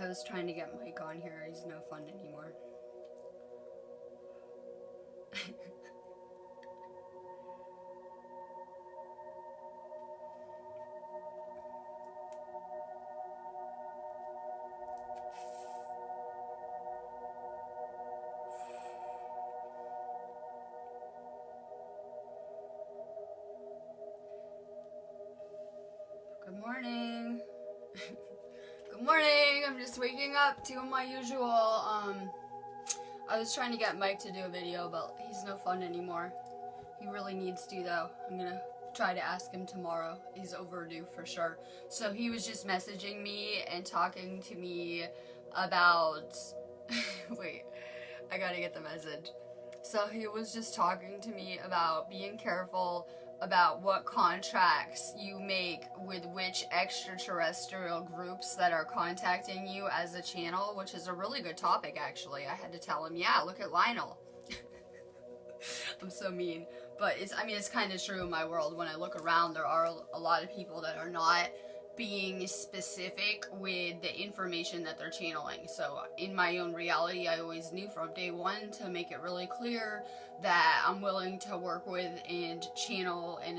I was trying to get Mike on here. He's no fun anymore. Good morning. Good morning. I'm just waking up, doing my usual. I was trying to get Mike to do a video, but he's no fun anymore. He really needs to, though. I'm gonna try to ask him tomorrow. He's overdue for sure. So he was just messaging me and talking to me about wait, I gotta get the message. So he was just talking to me about being careful about what contracts you make with which extraterrestrial groups that are contacting you as a channel, which is a really good topic, actually. I had to tell him, yeah, look at Lionel. I'm so mean. But it's kind of true in my world. When I look around, there are a lot of people that are not being specific with the information that they're channeling. So in my own reality, I always knew from day one to make it really clear that I'm willing to work with and channel and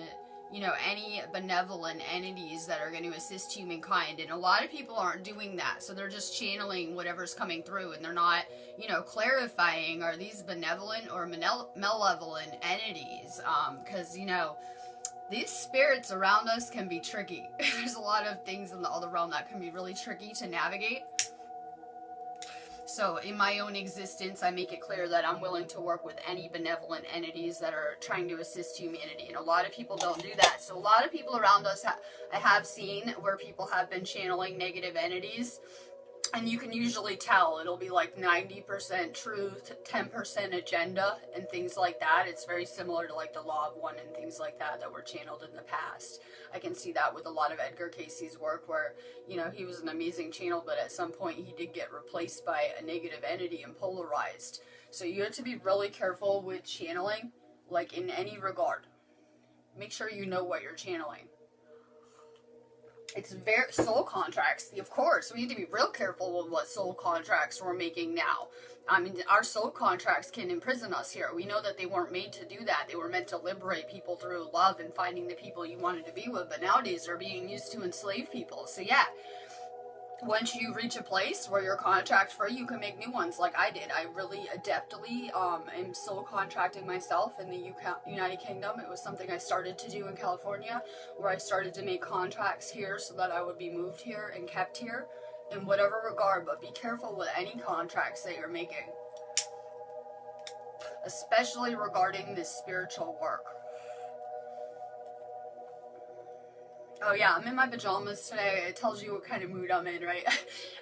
any benevolent entities that are going to assist humankind. And a lot of people aren't doing that, so they're just channeling whatever's coming through, and they're not clarifying, are these benevolent or malevolent entities, because these spirits around us can be tricky. There's a lot of things in the other realm that can be really tricky to navigate. So in my own existence, I make it clear that I'm willing to work with any benevolent entities that are trying to assist humanity. And a lot of people don't do that. So a lot of people around us, I have seen where people have been channeling negative entities. And you can usually tell. It'll be like 90% truth, 10% agenda, and things like that. It's very similar to like the Law of One and things like that were channeled in the past. I can see that with a lot of Edgar Cayce's work where, he was an amazing channel, but at some point he did get replaced by a negative entity and polarized. So you have to be really careful with channeling, like in any regard. Make sure you know what you're channeling. It's very soul contracts, of course. We need to be real careful with what soul contracts we're making now. Our soul contracts can imprison us here. We know that they weren't made to do that. They were meant to liberate people through love and finding the people you wanted to be with. But nowadays, they're being used to enslave people. So yeah, once you reach a place where you're contract free, you can make new ones like I did. I really adeptly am soul contracting myself in the United Kingdom. It was something I started to do in California, where I started to make contracts here so that I would be moved here and kept here in whatever regard. But be careful with any contracts that you're making, especially regarding this spiritual work. Oh yeah, I'm in my pajamas today. It tells you what kind of mood I'm in, right?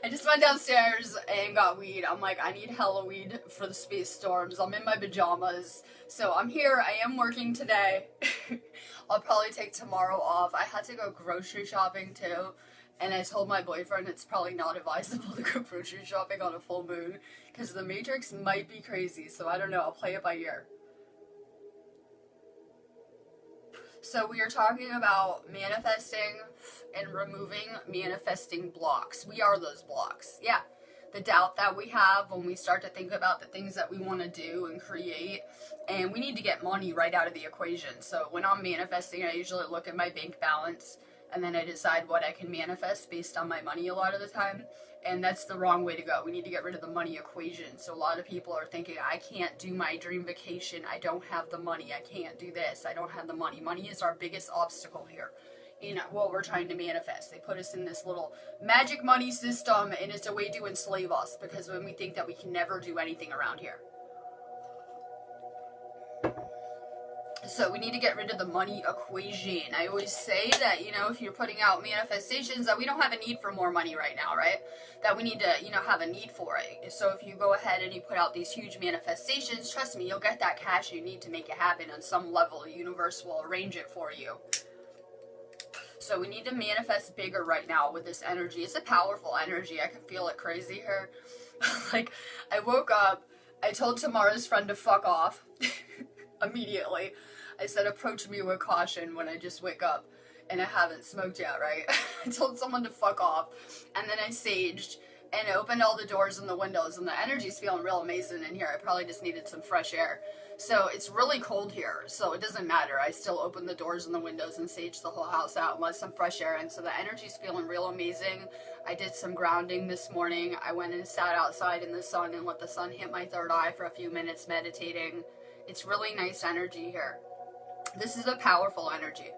I just went downstairs and got weed. I'm like, I need hella weed for the space storms. I'm in my pajamas. So I'm here. I am working today. I'll probably take tomorrow off. I had to go grocery shopping too. And I told my boyfriend it's probably not advisable to go grocery shopping on a full moon because the Matrix might be crazy. So I don't know. I'll play it by ear. So we are talking about manifesting and removing manifesting blocks. We are those blocks. Yeah. The doubt that we have when we start to think about the things that we want to do and create. And we need to get money right out of the equation. So when I'm manifesting, I usually look at my bank balance and then I decide what I can manifest based on my money a lot of the time. And that's the wrong way to go. We need to get rid of the money equation. So a lot of people are thinking, I can't do my dream vacation. I don't have the money. I can't do this. I don't have the money. Money is our biggest obstacle here in what we're trying to manifest. They put us in this little magic money system, and it's a way to enslave us because when we think that we can never do anything around here. So we need to get rid of the money equation. I always say that, if you're putting out manifestations, that we don't have a need for more money right now, right? That we need to, have a need for it. So if you go ahead and you put out these huge manifestations, trust me, you'll get that cash you need to make it happen on some level. The universe will arrange it for you. So we need to manifest bigger right now with this energy. It's a powerful energy. I can feel it crazy here. Like, I woke up, I told Tamara's friend to fuck off immediately. I said, approach me with caution when I just wake up and I haven't smoked yet, right? I told someone to fuck off, and then I saged and opened all the doors and the windows, and the energy's feeling real amazing in here. I probably just needed some fresh air. So it's really cold here, so it doesn't matter. I still open the doors and the windows and sage the whole house out and let some fresh air in. So the energy's feeling real amazing. I did some grounding this morning. I went and sat outside in the sun and let the sun hit my third eye for a few minutes meditating. It's really nice energy here. This is a powerful energy.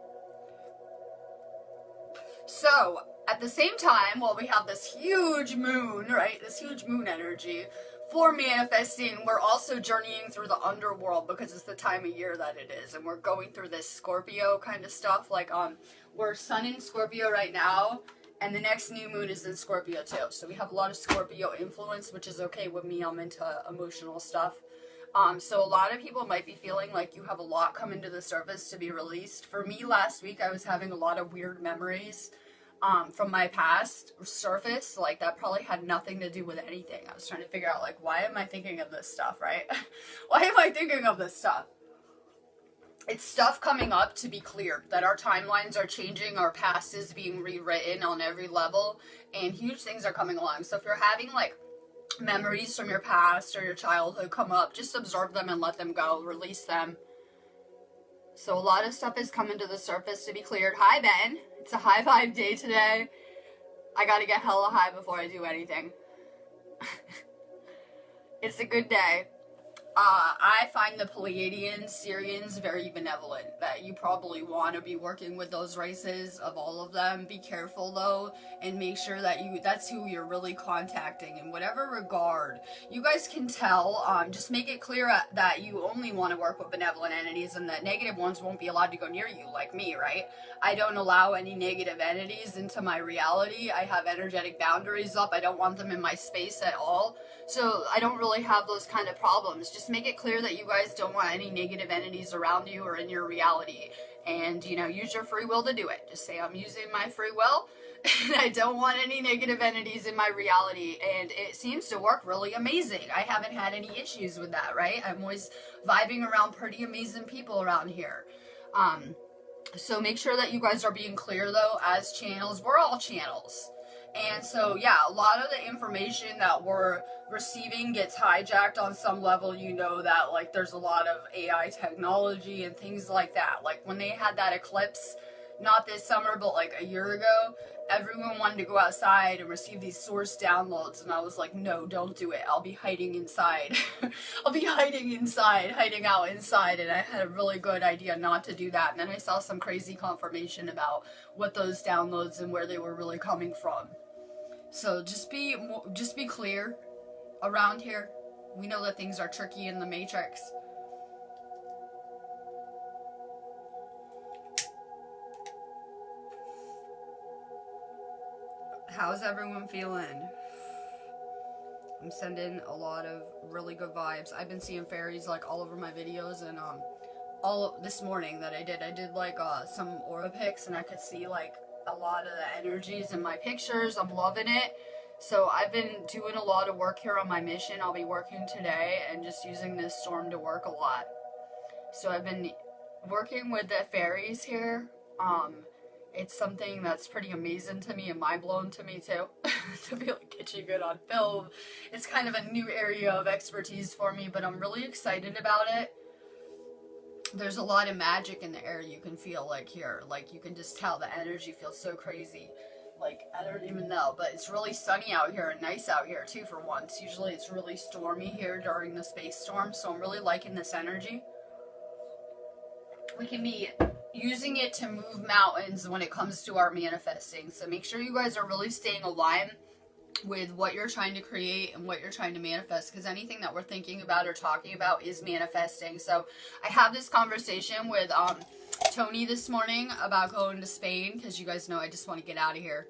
So, at the same time, while we have this huge moon, right, this huge moon energy, for manifesting, we're also journeying through the underworld because it's the time of year that it is, and we're going through this Scorpio kind of stuff, like, we're sun in Scorpio right now, and the next new moon is in Scorpio too, so we have a lot of Scorpio influence, which is okay with me. I'm into emotional stuff. So a lot of people might be feeling like you have a lot coming to the surface to be released. For me, last week, I was having a lot of weird memories from my past surface. Like, that probably had nothing to do with anything. I was trying to figure out, like, why am I thinking of this stuff, right? Why am I thinking of this stuff? It's stuff coming up to be cleared, that our timelines are changing, our past is being rewritten on every level, and huge things are coming along. So if you're having, like, memories from your past or your childhood come up, just observe them and let them go, release them. So a lot of stuff is coming to the surface to be cleared. Hi, Ben. It's a high vibe day today. I gotta get hella high before I do anything. It's a good day. I find the Pleiadians, Syrians very benevolent, that you probably want to be working with those races of all of them. Be careful though, and make sure that that's who you're really contacting in whatever regard. You guys can tell, just make it clear that you only want to work with benevolent entities, and that negative ones won't be allowed to go near you, like me, right? I don't allow any negative entities into my reality. I have energetic boundaries up. I don't want them in my space at all. So I don't really have those kind of problems. Just make it clear that you guys don't want any negative entities around you or in your reality. And, you know, use your free will to do it. Just say, I'm using my free will, and I don't want any negative entities in my reality. And it seems to work really amazing. I haven't had any issues with that, right? I'm always vibing around pretty amazing people around here. So make sure that you guys are being clear, though, as channels. We're all channels. And so, yeah, a lot of the information that we're receiving gets hijacked on some level. You know that, like, there's a lot of AI technology and things like that. Like, when they had that eclipse, not this summer, but like a year ago, everyone wanted to go outside and receive these source downloads. And I was like, no, don't do it. I'll be hiding inside. I'll be hiding inside, hiding out inside. And I had a really good idea not to do that. And then I saw some crazy confirmation about what those downloads and where they were really coming from. So just be clear around here. We know that things are tricky in the Matrix. How's everyone feeling? I'm sending a lot of really good vibes. I've been seeing fairies like all over my videos, and this morning that I did like some aura pics, and I could see like a lot of the energies in my pictures. I'm loving it. So I've been doing a lot of work here on my mission. I'll be working today and just using this storm to work a lot. So I've been working with the fairies here. It's something that's pretty amazing to me and mind-blowing to me too. To be like, get you good on film. It's kind of a new area of expertise for me, but I'm really excited about it. There's a lot of magic in the air you can feel, like here. Like, you can just tell the energy feels so crazy. Like, I don't even know, but it's really sunny out here and nice out here too for once. Usually it's really stormy here during the space storm, so I'm really liking this energy. We can be using it to move mountains when it comes to our manifesting. So make sure you guys are really staying aligned with what you're trying to create and what you're trying to manifest, because anything that we're thinking about or talking about is manifesting. So I had this conversation with Tony this morning about going to Spain, because you guys know I just want to get out of here.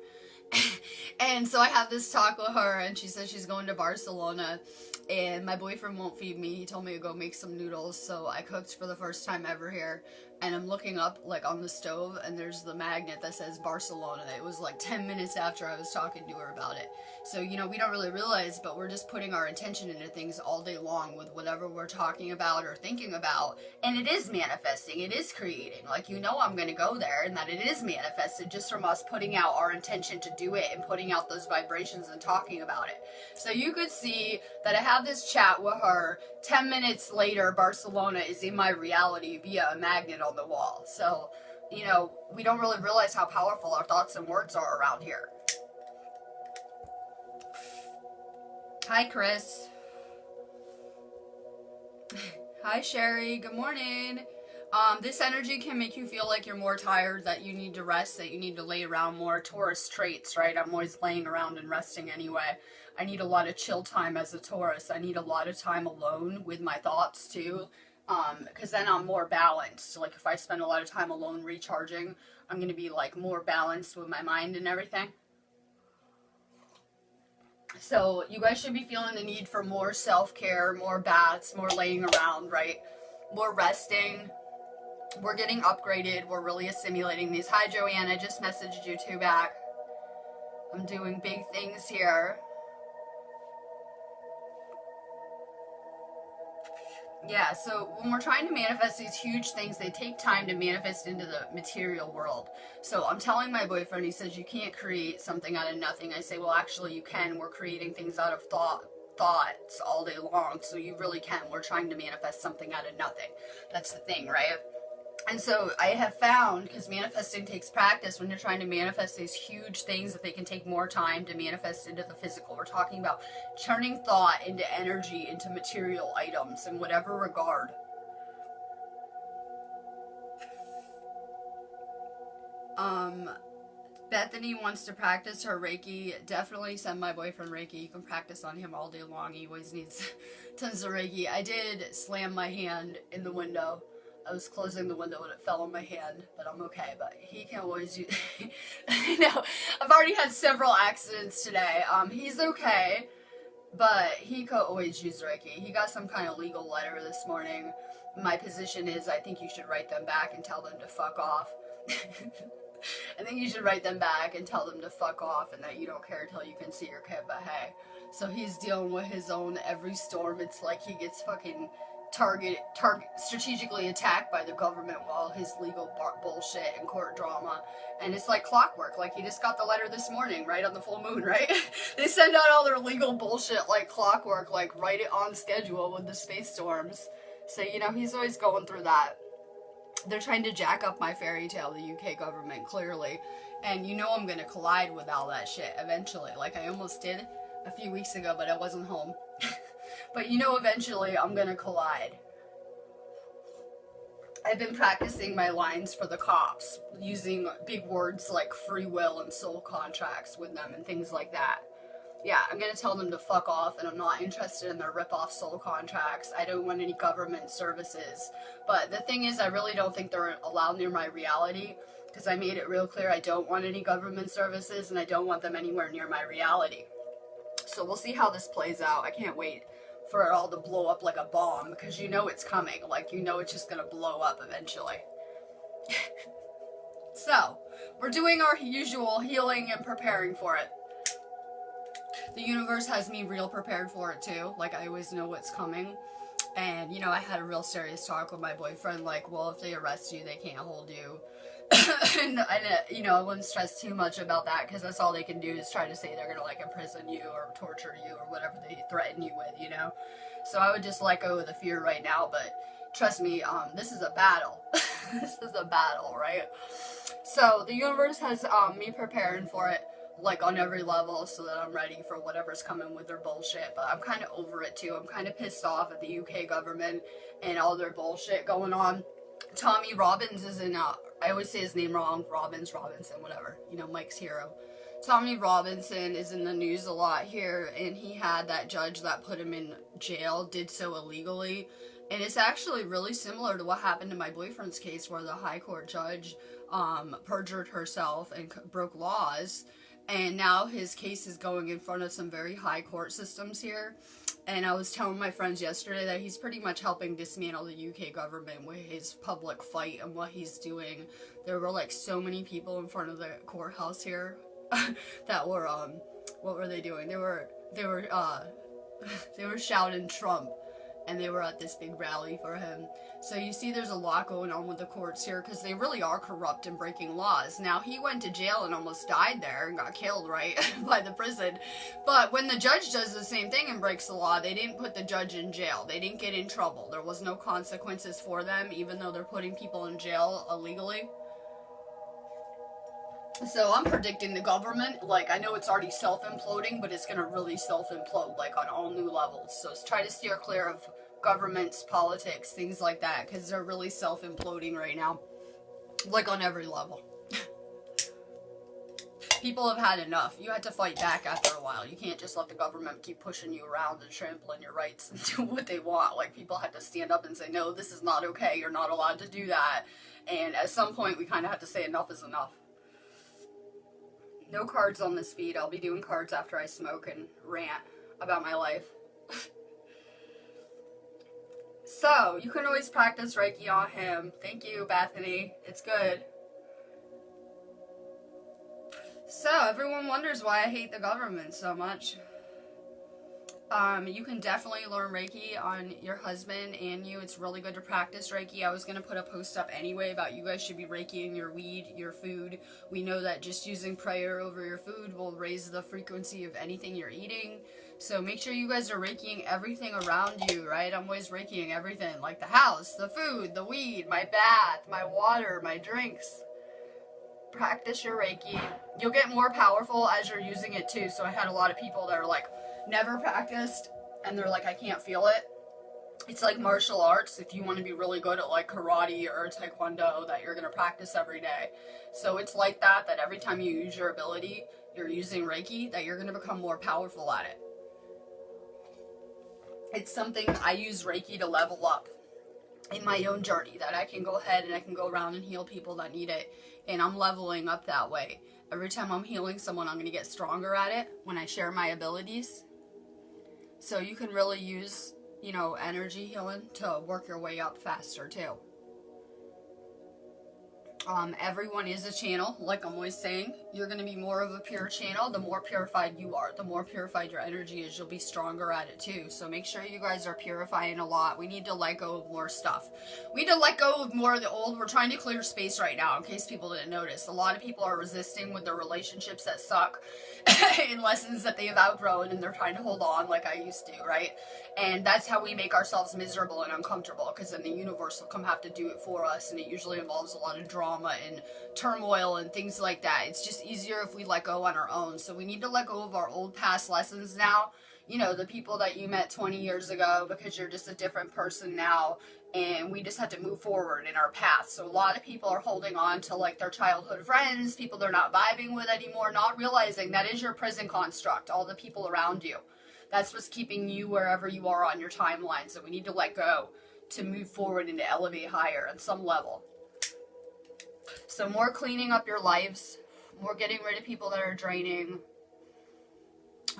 And so I had this talk with her, and she said she's going to Barcelona, and my boyfriend won't feed me. He told me to go make some noodles, so I cooked for the first time ever here. And I'm looking up, like, on the stove, and there's the magnet that says Barcelona. It was like 10 minutes after I was talking to her about it. So, you know, we don't really realize, but we're just putting our intention into things all day long with whatever we're talking about or thinking about. And it is manifesting. It is creating. Like, you know I'm going to go there, and that it is manifested just from us putting out our intention to do it and putting out those vibrations and talking about it. So you could see that I have this chat with her. 10 minutes later, Barcelona is in my reality via a magnet on the wall. So, you know, we don't really realize how powerful our thoughts and words are around here. Hi, Chris. Hi, Sherry. Good morning. This energy can make you feel like you're more tired, that you need to rest, that you need to lay around more. Taurus traits, right? I'm always laying around and resting anyway. I need a lot of chill time as a Taurus. I need a lot of time alone with my thoughts too, because then I'm more balanced. Like if I spend a lot of time alone recharging, I'm going to be like more balanced with my mind and everything. So you guys should be feeling the need for more self-care, more baths, more laying around, right? More resting. We're getting upgraded. We're really assimilating these. Hi, Joanne. I just messaged you too back. I'm doing big things here. Yeah, so when we're trying to manifest these huge things, they take time to manifest into the material world. So I'm telling my boyfriend, he says, you can't create something out of nothing. I say, well, actually you can. We're creating things out of thoughts all day long. So you really can. We're trying to manifest something out of nothing. That's the thing, right? And so I have found, because manifesting takes practice, when you're trying to manifest these huge things, that they can take more time to manifest into the physical. We're talking about turning thought into energy, into material items in whatever regard. Bethany wants to practice her Reiki. Definitely send my boyfriend Reiki. You can practice on him all day long. He always needs tons of Reiki. I did slam my hand in the window. I was closing the window and it fell on my hand, but I'm okay. But he can always use. I know. I've already had several accidents today. He's okay, but he could always use Reiki. He got some kind of legal letter this morning. My position is, I think you should write them back and tell them to fuck off. I think you should write them back and tell them to fuck off, and that you don't care until you can see your kid. But hey, so he's dealing with his own every storm. It's like he gets fucking strategically attacked by the government while his legal bullshit and court drama, and it's like clockwork. Like he just got the letter this morning, right on the full moon, right? They send out all their legal bullshit like clockwork, like write it on schedule with the space storms. So you know he's always going through that. They're trying to jack up my fairy tale, the UK government, clearly, and you know I'm gonna collide with all that shit eventually. Like I almost did a few weeks ago, but I wasn't home. But you know, eventually I'm gonna collide. I've been practicing my lines for the cops, using big words like free will and soul contracts with them and things like that. Yeah, I'm gonna tell them to fuck off, and I'm not interested in their rip-off soul contracts. I don't want any government services. But the thing is, I really don't think they're allowed near my reality, because I made it real clear I don't want any government services, and I don't want them anywhere near my reality. So we'll see how this plays out. I can't wait for it all to blow up like a bomb, because you know it's coming. Like, you know it's just gonna blow up eventually. So, we're doing our usual healing and preparing for it. The universe has me real prepared for it too. Like, I always know what's coming. And, you know, I had a real serious talk with my boyfriend, like, well, if they arrest you, they can't hold you. And, you know, I wouldn't stress too much about that, because that's all they can do is try to say they're going to, like, imprison you or torture you or whatever they threaten you with, you know? So I would just let go of the fear right now, but trust me, this is a battle. This is a battle, right? So the universe has me preparing for it, like, on every level, so that I'm ready for whatever's coming with their bullshit. But I'm kind of over it too. I'm kind of pissed off at the UK government and all their bullshit going on. Tommy Robbins is in, I always say his name wrong, Robinson, whatever, you know, Mike's hero. Tommy Robinson is in the news a lot here, and he had that judge that put him in jail, did so illegally. And it's actually really similar to what happened in my boyfriend's case, where the high court judge perjured herself and broke laws. And now his case is going in front of some very high court systems here. And I was telling my friends yesterday that he's pretty much helping dismantle the UK government with his public fight and what he's doing. There were like so many people in front of the courthouse here that were what were they doing? They were they were shouting Trump, and they were at this big rally for him. So you see there's a lot going on with the courts here because they really are corrupt and breaking laws. Now, he went to jail and almost died there and got killed, right, by the prison. But when the judge does the same thing and breaks the law, they didn't put the judge in jail. They didn't get in trouble. There was no consequences for them, even though they're putting people in jail illegally. So I'm predicting the government, like, I know it's already self-imploding, but it's going to really self-implode, like, on all new levels. So try to steer clear of governments, politics, things like that, because they're really self-imploding right now, like, on every level. People have had enough. You had to fight back after a while. You can't just let the government keep pushing you around and trampling your rights and do what they want. Like, people had to stand up and say, no, this is not okay. You're not allowed to do that. And at some point, we kind of had to say enough is enough. No cards on this feed. I'll be doing cards after I smoke and rant about my life. So, you can always practice Reiki on him. Thank you, Bethany. It's good. So, everyone wonders why I hate the government so much. You can definitely learn Reiki on your husband and you. It's really good to practice Reiki. I was going to put a post up anyway about you guys should be Reikiing your weed, your food. We know that just using prayer over your food will raise the frequency of anything you're eating. So make sure you guys are Reikiing everything around you, right? I'm always Reikiing everything, like the house, the food, the weed, my bath, my water, my drinks. Practice your Reiki. You'll get more powerful as you're using it too. So I had a lot of people that are like, never practiced, and they're like, I can't feel it. It's like martial arts. If you want to be really good at like karate or taekwondo, that you're going to practice every day. So it's like that every time you use your ability, you're using Reiki, that you're going to become more powerful at it. It's something I use Reiki to level up in my own journey, that I can go ahead and I can go around and heal people that need it, and I'm leveling up that way. Every time I'm healing someone, I'm going to get stronger at it when I share my abilities. So you can really use, you know, energy healing to work your way up faster too. Everyone is a channel, like I'm always saying. You're going to be more of a pure channel. The more purified you are, the more purified your energy is, you'll be stronger at it too. So make sure you guys are purifying a lot. We need to let go of more stuff. We need to let go of more of the old. We're trying to clear space right now, in case people didn't notice. A lot of people are resisting with their relationships that suck in lessons that they have outgrown, and they're trying to hold on like I used to, right? And that's how we make ourselves miserable and uncomfortable, because then the universe will come have to do it for us, and it usually involves a lot of drama and turmoil and things like that. It's just easier if we let go on our own. So we need to let go of our old past lessons now. You know, the people that you met 20 years ago, because you're just a different person now, and we just had to move forward in our path. So a lot of people are holding on to like their childhood friends, people they're not vibing with anymore, not realizing that is your prison construct, all the people around you. That's what's keeping you wherever you are on your timeline. So we need to let go to move forward and to elevate higher on some level. So more cleaning up your lives, more getting rid of people that are draining.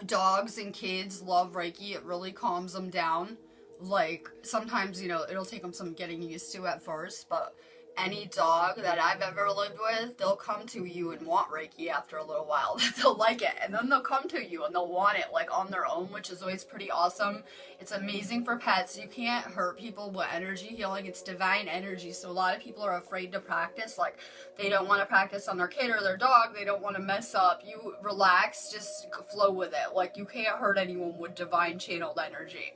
Dogs and kids love Reiki. It really calms them down. Like, sometimes, you know, it'll take them some getting used to at first, but any dog that I've ever lived with, they'll come to you and want Reiki after a little while. They'll like it, and then they'll come to you and they'll want it, like, on their own, which is always pretty awesome. It's amazing for pets. You can't hurt people with energy healing. It's divine energy, so a lot of people are afraid to practice. Like, they don't want to practice on their kid or their dog. They don't want to mess up. You relax, just flow with it. Like, you can't hurt anyone with divine channeled energy.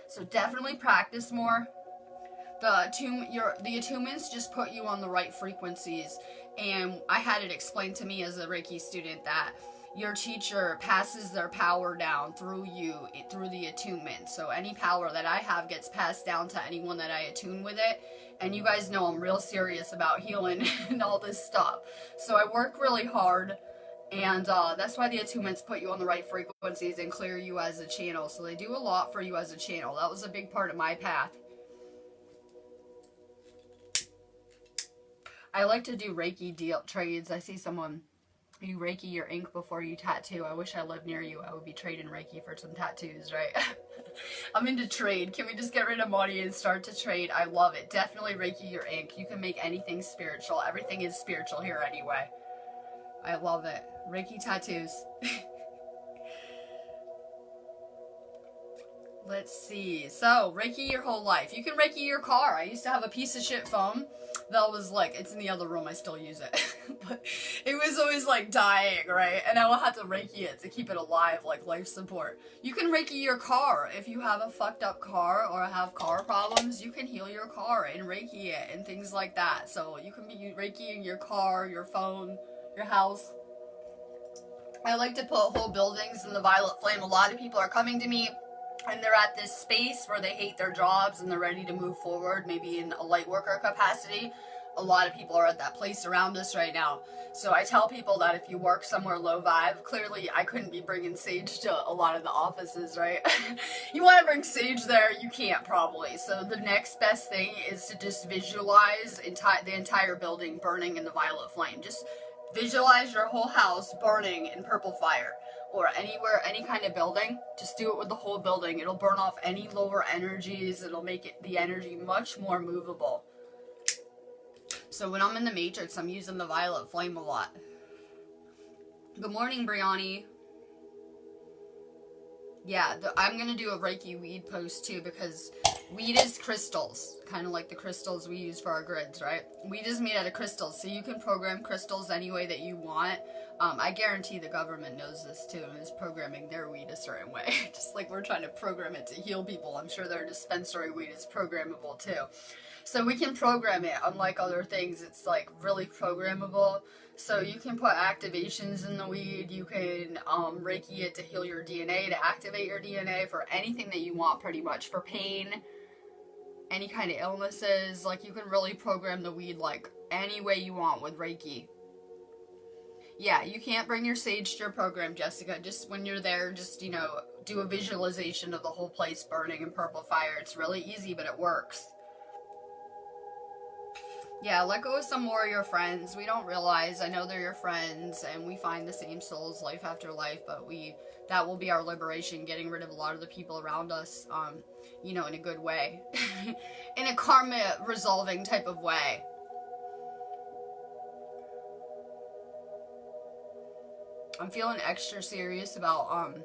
So definitely practice more. The attunements just put you on the right frequencies, and I had it explained to me as a Reiki student that your teacher passes their power down through you, through the attunement. So any power that I have gets passed down to anyone that I attune with it. And you guys know I'm real serious about healing and all this stuff. So I work really hard, and that's why the attunements put you on the right frequencies and clear you as a channel. So they do a lot for you as a channel. That was a big part of my path. I like to do Reiki deal trades. I see someone You Reiki your ink before you tattoo. I wish I lived near you. I would be trading Reiki for some tattoos, right? I'm into trade. Can we just get rid of money and start to trade? I love it. Definitely Reiki your ink. You can make anything spiritual. Everything is spiritual here anyway. I love it. Reiki tattoos. Let's see. So, Reiki your whole life. You can Reiki your car. I used to have a piece of shit phone that was like, it's in the other room, I still use it. But it was always like dying, right? And I will have to Reiki it to keep it alive, like life support. You can Reiki your car. If you have a fucked up car or have car problems, you can heal your car and Reiki it and things like that. So you can be Reikiing your car, your phone, your house. I like to put whole buildings in the violet flame. A lot of people are coming to me and they're at this space where they hate their jobs and they're ready to move forward, maybe in a light worker capacity. A lot of people are at that place around us right now. So I tell people that if you work somewhere low vibe, clearly I couldn't be bringing sage to a lot of the offices, right? You want to bring sage there, you can't probably. So the next best thing is to just visualize the entire building burning in the violet flame. Just visualize your whole house burning in purple fire. Or anywhere, any kind of building, just do it with the whole building. It'll burn off any lower energies. It'll make the energy much more movable. So when I'm in the Matrix, I'm using the violet flame a lot. Good morning, Brianni. Yeah, I'm going to do a Reiki weed post too, because weed is crystals, kind of like the crystals we use for our grids, right? Weed is made out of crystals, so you can program crystals any way that you want. I guarantee the government knows this too and is programming their weed a certain way. Just like we're trying to program it to heal people, I'm sure their dispensary weed is programmable too. So we can program it, unlike other things, it's like really programmable. So you can put activations in the weed, you can Reiki it to heal your DNA, to activate your DNA for anything that you want pretty much, for pain, any kind of illnesses. Like you can really program the weed like any way you want with Reiki. Yeah, you can't bring your sage to your program, Jessica. Just when you're there, just, you know, do a visualization of the whole place burning in purple fire. It's really easy, but it works. Yeah, let go of some more of your friends. We don't realize, I know they're your friends, and we find the same souls life after life, but that will be our liberation, getting rid of a lot of the people around us, you know, in a good way. In a karma resolving type of way. I'm feeling extra serious about,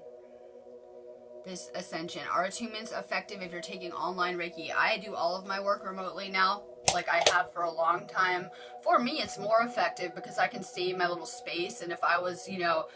this Ascension. Are attunements effective if you're taking online Reiki? I do all of my work remotely now, like I have for a long time. For me, it's more effective because I can stay in my little space, and if I was, you know,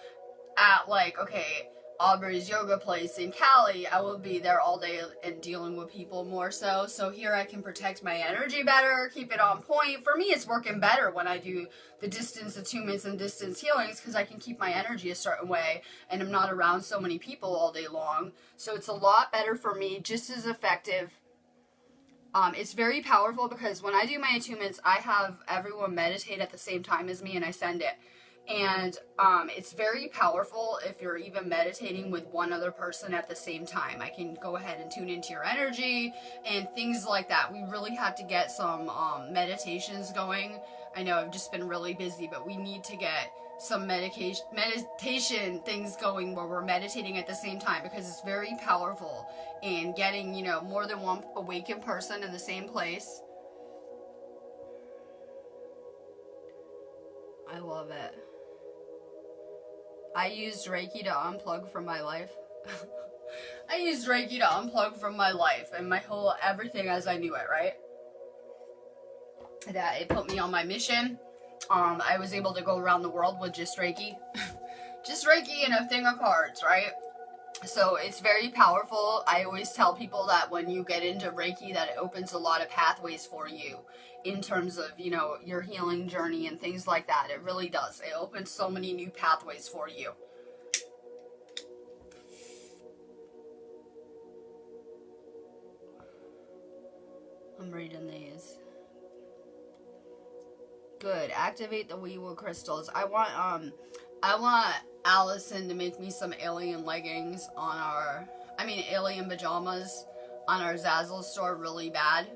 at like, okay, Aubrey's yoga place in Cali, I will be there all day and dealing with people more so. So here I can protect my energy better, keep it on point. For me, it's working better when I do the distance attunements and distance healings because I can keep my energy a certain way and I'm not around so many people all day long. So it's a lot better for me, just as effective. It's very powerful because when I do my attunements, I have everyone meditate at the same time as me and I send it. And it's very powerful if you're even meditating with one other person at the same time. I can go ahead and tune into your energy and things like that. We really have to get some meditations going. I know I've just been really busy, but we need to get some meditation things going where we're meditating at the same time, because it's very powerful in getting, you know, more than one awakened person in the same place. I love it. I used Reiki to unplug from my life. I used Reiki to unplug from my life and my whole everything as I knew it, right? That it put me on my mission. I was able to go around the world with just Reiki. Just Reiki and a thing of cards, right? So it's very powerful. I always tell people that when you get into Reiki, that it opens a lot of pathways for you in terms of, you know, your healing journey and things like that. It really does. It opens so many new pathways for you. I'm reading these. Good. Activate the Weewood crystals. I want Allison to make me some alien leggings on our, alien pajamas on our Zazzle store really bad.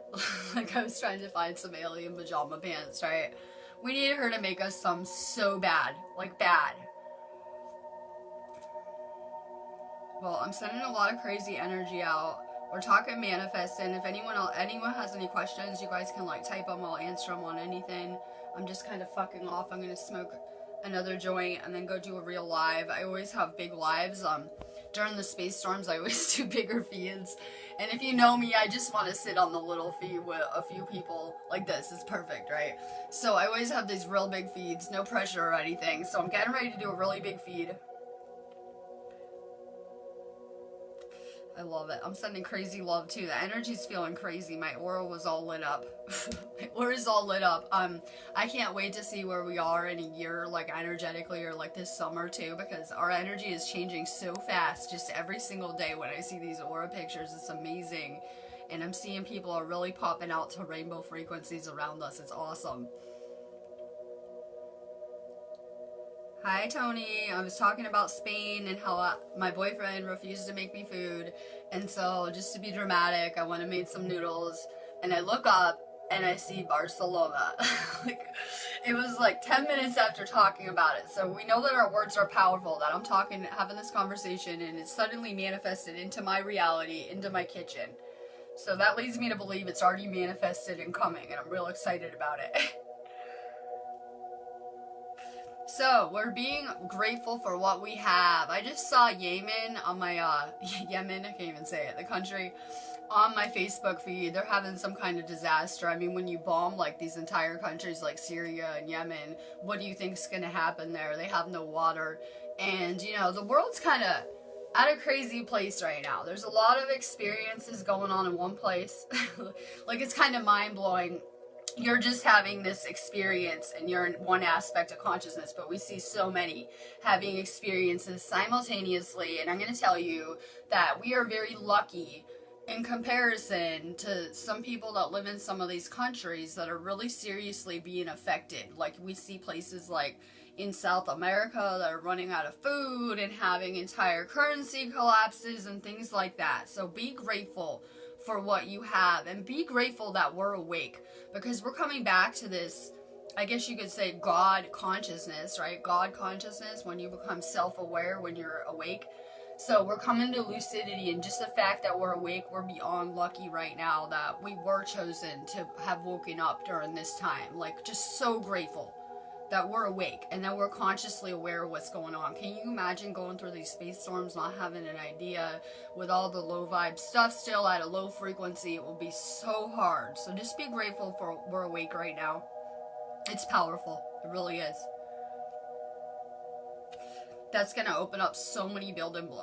Like I was trying to find some alien pajama pants, right? We need her to make us some so bad. Like, bad. Well, I'm sending a lot of crazy energy out. We're talking manifesting. If anyone has any questions, you guys can like type them. I'll answer them on anything. I'm just kind of fucking off. I'm gonna smoke another joint and then go do a real live. I always have big lives. During the space storms, I always do bigger feeds. And if you know me, I just want to sit on the little feed with a few people like this. It's perfect, right? So I always have these real big feeds, no pressure or anything. So I'm getting ready to do a really big feed. I love it. I'm sending crazy love too. The energy's feeling crazy. My aura was all lit up. My aura's all lit up. I can't wait to see where we are in a year, like energetically, or like this summer too, because our energy is changing so fast just every single day. When I see these aura pictures, it's amazing. And I'm seeing people are really popping out to rainbow frequencies around us. It's awesome. Hi Tony, I was talking about Spain and how my boyfriend refused to make me food, and so just to be dramatic, I went and made some noodles, and I look up and I see Barcelona. Like, it was like 10 minutes after talking about it, so we know that our words are powerful, that I'm having this conversation, and it's suddenly manifested into my reality, into my kitchen. So that leads me to believe it's already manifested and coming, and I'm real excited about it. So, we're being grateful for what we have. I just saw Yemen on my, Yemen, I can't even say it, the country, on my Facebook feed. They're having some kind of disaster. I mean, when you bomb, like, these entire countries like Syria and Yemen, what do you think's gonna happen there? They have no water. And, you know, the world's kind of at a crazy place right now. There's a lot of experiences going on in one place. Like, it's kind of mind-blowing. You're just having this experience and you're in one aspect of consciousness, but we see so many having experiences simultaneously. And I'm going to tell you that we are very lucky in comparison to some people that live in some of these countries that are really seriously being affected. Like, we see places like in South America that are running out of food and having entire currency collapses and things like that. So be grateful for what you have, and be grateful that we're awake, because we're coming back to this, I guess you could say, God consciousness, right? God consciousness, when you become self-aware, when you're awake. So we're coming to lucidity, and just the fact that we're awake, we're beyond lucky right now that we were chosen to have woken up during this time. Like, just so grateful that we're awake and that we're consciously aware of what's going on. Can you imagine going through these space storms, not having an idea, with all the low vibe stuff still at a low frequency? It will be so hard. So just be grateful for we're awake right now. It's powerful. It really is. That's going to open up so many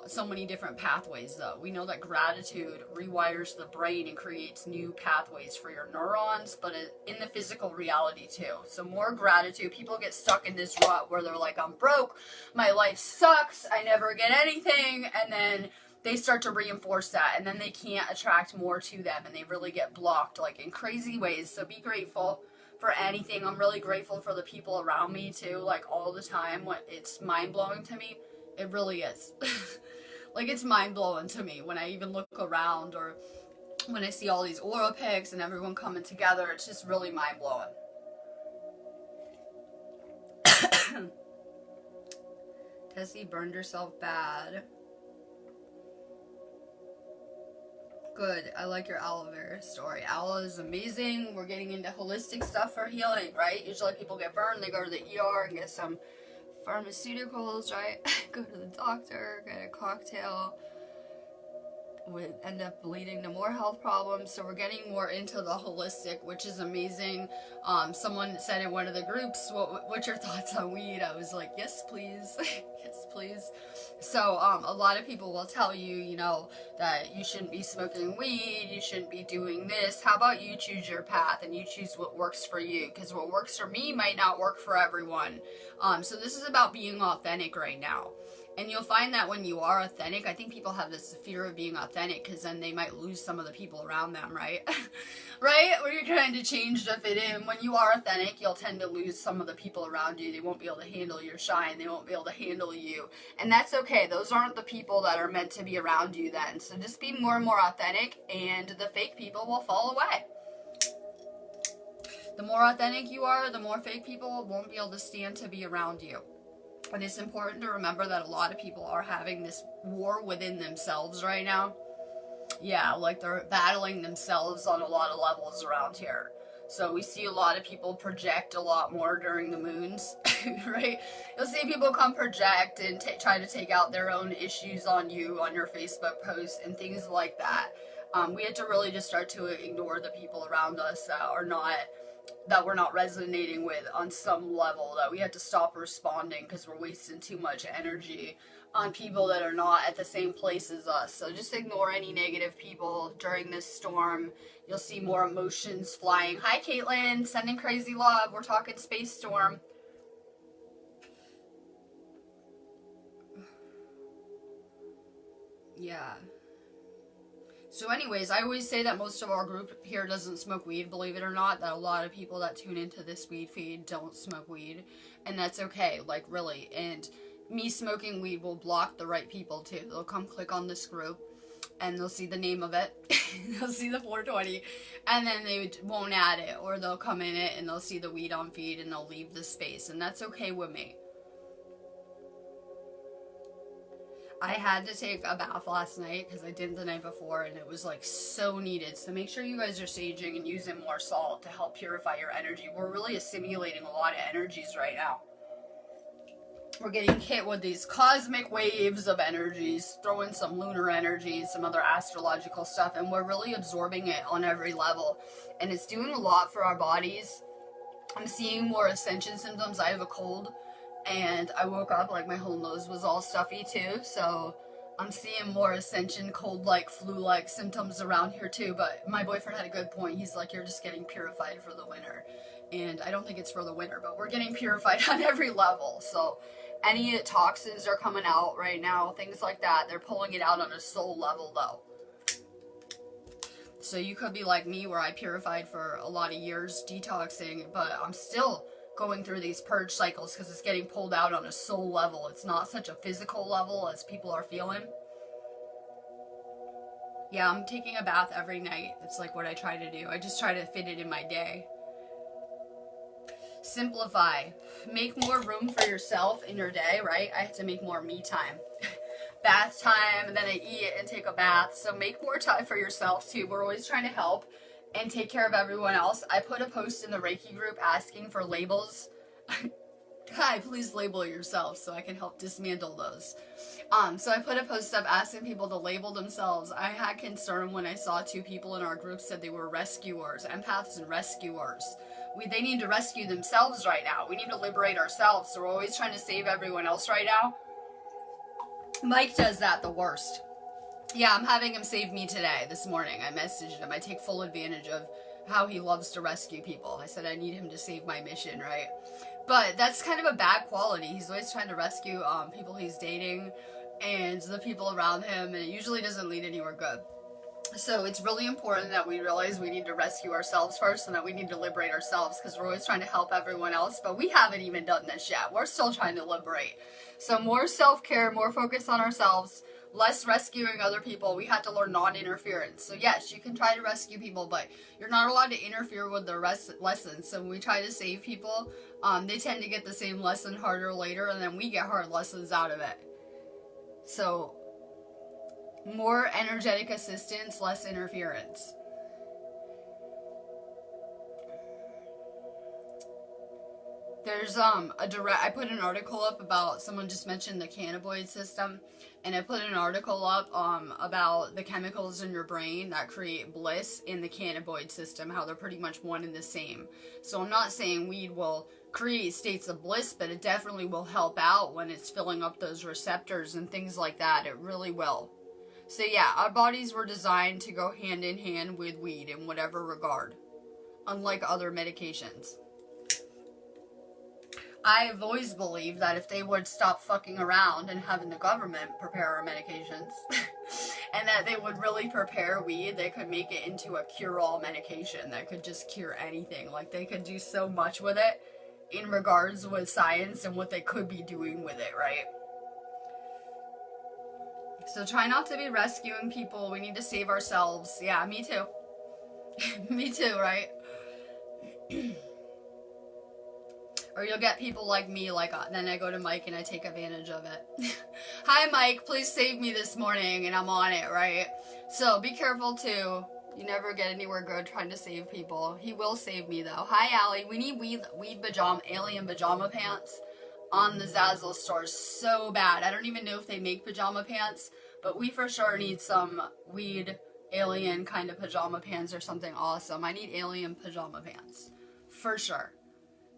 so many different pathways, though. We know that gratitude rewires the brain and creates new pathways for your neurons, but in the physical reality too. So more gratitude. People get stuck in this rut where they're like, I'm broke, my life sucks, I never get anything, and then they start to reinforce that, and then they can't attract more to them, and they really get blocked, like, in crazy ways. So be grateful for anything. I'm really grateful for the people around me too, like, all the time. It's mind-blowing to me. It really is. Like, it's mind-blowing to me when I even look around, or when I see all these aura pics and everyone coming together. It's just really mind-blowing. Tessie burned herself bad. Good. I like your aloe vera story. Aloe is amazing. We're getting into holistic stuff for healing, right? Usually people get burned, they go to the ER and get some pharmaceuticals, right? Go to the doctor, get a cocktail. Would end up leading to more health problems. So we're getting more into the holistic, which is amazing. Someone said in one of the groups, what's your thoughts on weed? I was like, yes please. Yes please. So a lot of people will tell you, you know, that you shouldn't be smoking weed, you shouldn't be doing this. How about you choose your path and you choose what works for you? Because what works for me might not work for everyone. So this is about being authentic right now. And you'll find that when you are authentic, I think people have this fear of being authentic because then they might lose some of the people around them, right? Right? Where you're trying to change to fit in. When you are authentic, you'll tend to lose some of the people around you. They won't be able to handle your shine. They won't be able to handle you. And that's okay. Those aren't the people that are meant to be around you then. So just be more and more authentic, and the fake people will fall away. The more authentic you are, the more fake people won't be able to stand to be around you. And it's important to remember that a lot of people are having this war within themselves right now. Yeah, like they're battling themselves on a lot of levels around here. So we see a lot of people project a lot more during the moons, right? You'll see people come project and try to take out their own issues on you, on your Facebook posts, and things like that. We had to really just start to ignore the people around us that we're not resonating with on some level, that we had to stop responding because we're wasting too much energy on people that are not at the same place as us. So just ignore any negative people during this storm. You'll see more emotions flying. Hi, Caitlin. Sending crazy love. We're talking space storm. Yeah. So anyways, I always say that most of our group here doesn't smoke weed, believe it or not, that a lot of people that tune into this weed feed don't smoke weed, and that's okay, like really, and me smoking weed will block the right people too. They'll come click on this group, and they'll see the name of it, they'll see the 420, and then they won't add it, or they'll come in it and they'll see the weed on feed and they'll leave the space, and that's okay with me. I had to take a bath last night because I didn't the night before, and it was like so needed. So make sure you guys are saging and using more salt to help purify your energy. We're really assimilating a lot of energies right now. We're getting hit with these cosmic waves of energies, throw in some lunar energy, some other astrological stuff, and we're really absorbing it on every level. And it's doing a lot for our bodies. I'm seeing more Ascension symptoms. I have a cold. And I woke up like my whole nose was all stuffy too, so I'm seeing more Ascension, cold-like, flu-like symptoms around here too. But my boyfriend had a good point. He's like, you're just getting purified for the winter. And I don't think it's for the winter, but we're getting purified on every level. So any toxins are coming out right now, things like that. They're pulling it out on a soul level though. So you could be like me, where I purified for a lot of years, detoxing, but I'm still going through these purge cycles because it's getting pulled out on a soul level. It's not such a physical level as people are feeling. Yeah, I'm taking a bath every night. It's like what I try to do. I just try to fit it in my day. Simplify. Make more room for yourself in your day, right? I have to make more me time. Bath time, and then I eat and take a bath. So make more time for yourself too. We're always trying to help and take care of everyone else. I put a post in the Reiki group asking for labels. Hi, please label yourself so I can help dismantle those. So I put a post up asking people to label themselves. I had concern when I saw 2 people in our group said they were rescuers, empaths and rescuers. They need to rescue themselves right now. We need to liberate ourselves. So we're always trying to save everyone else right now. Mike does that the worst. Yeah, I'm having him save me today, this morning. I messaged him. I take full advantage of how he loves to rescue people. I said I need him to save my mission, right? But that's kind of a bad quality. He's always trying to rescue people he's dating and the people around him, and it usually doesn't lead anywhere good. So it's really important that we realize we need to rescue ourselves first, and that we need to liberate ourselves, because we're always trying to help everyone else, but we haven't even done this yet. We're still trying to liberate. So more self-care, more focus on ourselves, less rescuing other people. We had to learn non-interference. So yes, you can try to rescue people, but you're not allowed to interfere with their lessons. So when we try to save people, they tend to get the same lesson harder later, and then we get hard lessons out of it. So more energetic assistance, less interference. There's I put an article up about, someone just mentioned the cannabinoid system, and I put an article up about the chemicals in your brain that create bliss in the cannabinoid system, how they're pretty much one and the same. So I'm not saying weed will create states of bliss, but it definitely will help out when it's filling up those receptors and things like that. It really will. So yeah, our bodies were designed to go hand in hand with weed in whatever regard, unlike other medications. I've always believed that if they would stop fucking around and having the government prepare our medications, and that they would really prepare weed, they could make it into a cure-all medication that could just cure anything. Like, they could do so much with it in regards with science and what they could be doing with it, right? So try not to be rescuing people. We need to save ourselves. Yeah, me too. Me too, right? Or you'll get people like me, then I go to Mike and I take advantage of it. Hi Mike, please save me this morning, and I'm on it, right? So be careful too. You never get anywhere good trying to save people. He will save me though. Hi Allie, we need alien pajama pants on the Zazzle store so bad. I don't even know if they make pajama pants, but we for sure need some weed alien kind of pajama pants or something awesome. I need alien pajama pants for sure.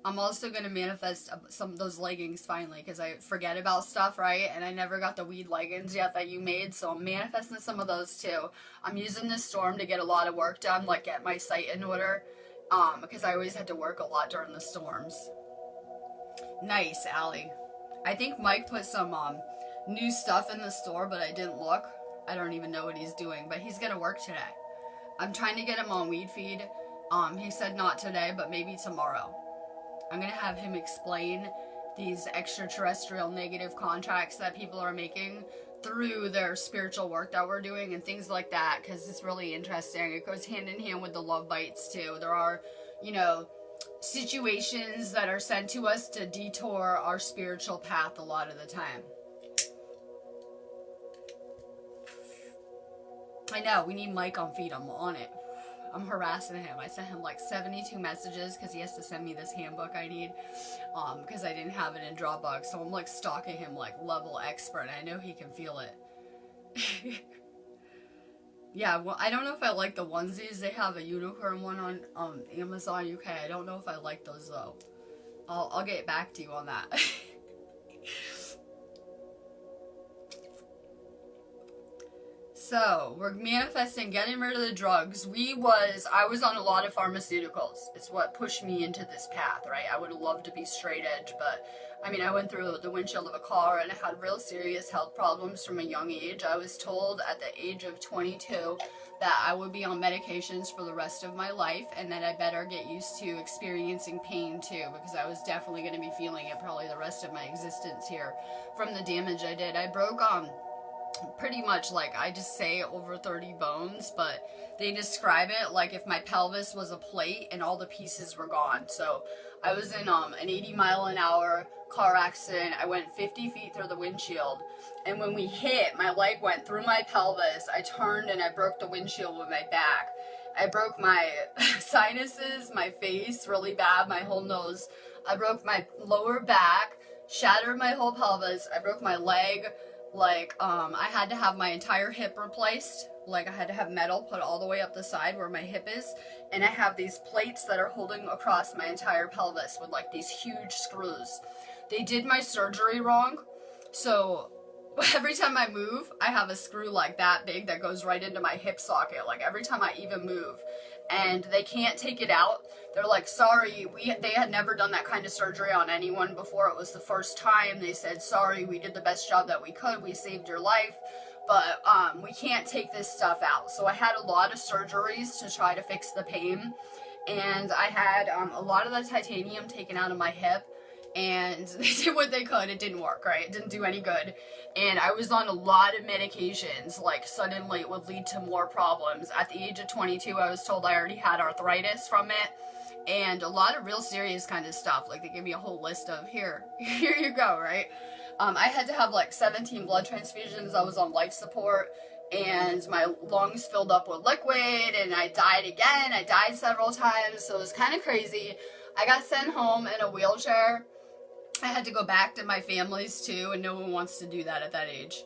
I'm also going to manifest some of those leggings finally, because I forget about stuff, right? And I never got the weed leggings yet that you made, so I'm manifesting some of those too. I'm using this storm to get a lot of work done, like get my site in order, because I always had to work a lot during the storms. Nice, Allie. I think Mike put some new stuff in the store, but I didn't look. I don't even know what he's doing, but he's going to work today. I'm trying to get him on Weed Feed. He said not today, but maybe tomorrow. I'm going to have him explain these extraterrestrial negative contracts that people are making through their spiritual work that we're doing and things like that, because it's really interesting. It goes hand in hand with the love bites too. There are, situations that are sent to us to detour our spiritual path a lot of the time. I know, we need Mike on feed. I'm on it. I'm harassing him. I sent him like 72 messages because he has to send me this handbook I need, because I didn't have it in Dropbox. So I'm like stalking him like level expert. I know he can feel it. Yeah, well, I don't know if I like the onesies. They have a unicorn one on Amazon UK. I don't know if I like those though. I'll get back to you on that. So, we're manifesting getting rid of the drugs. I was on a lot of pharmaceuticals. It's what pushed me into this path, right? I would have loved to be straight edge, but I went through the windshield of a car and I had real serious health problems from a young age. I was told at the age of 22 that I would be on medications for the rest of my life, and that I better get used to experiencing pain too, because I was definitely going to be feeling it probably the rest of my existence here from the damage I did. I broke pretty much, I just say over 30 bones, but they describe it like if my pelvis was a plate and all the pieces were gone. So I was in an 80-mile-an-hour car accident. I went 50 feet through the windshield, and when we hit, my leg went through my pelvis. I turned and I broke the windshield with my back. I broke my sinuses, my face really bad, my whole nose. I broke my lower back, shattered my whole pelvis. I broke my leg. I had to have my entire hip replaced. I had to have metal put all the way up the side where my hip is. And I have these plates that are holding across my entire pelvis with, these huge screws. They did my surgery wrong. So, every time I move, I have a screw that big that goes right into my hip socket. Every time I even move. And they can't take it out. They're like, sorry, they had never done that kind of surgery on anyone before. It was the first time. They said, sorry, we did the best job that we could. We saved your life, but we can't take this stuff out. So I had a lot of surgeries to try to fix the pain, and I had a lot of the titanium taken out of my hip, and they did what they could. It didn't work, right? It didn't do any good. And I was on a lot of medications, suddenly it would lead to more problems. At the age of 22, I was told I already had arthritis from it, and a lot of real serious kind of stuff. They gave me a whole list of, here you go, right? I had to have 17 blood transfusions. I was on life support, and my lungs filled up with liquid, and I died again. I died several times, so it was kind of crazy. I got sent home in a wheelchair. I had to go back to my family's too, and no one wants to do that at that age.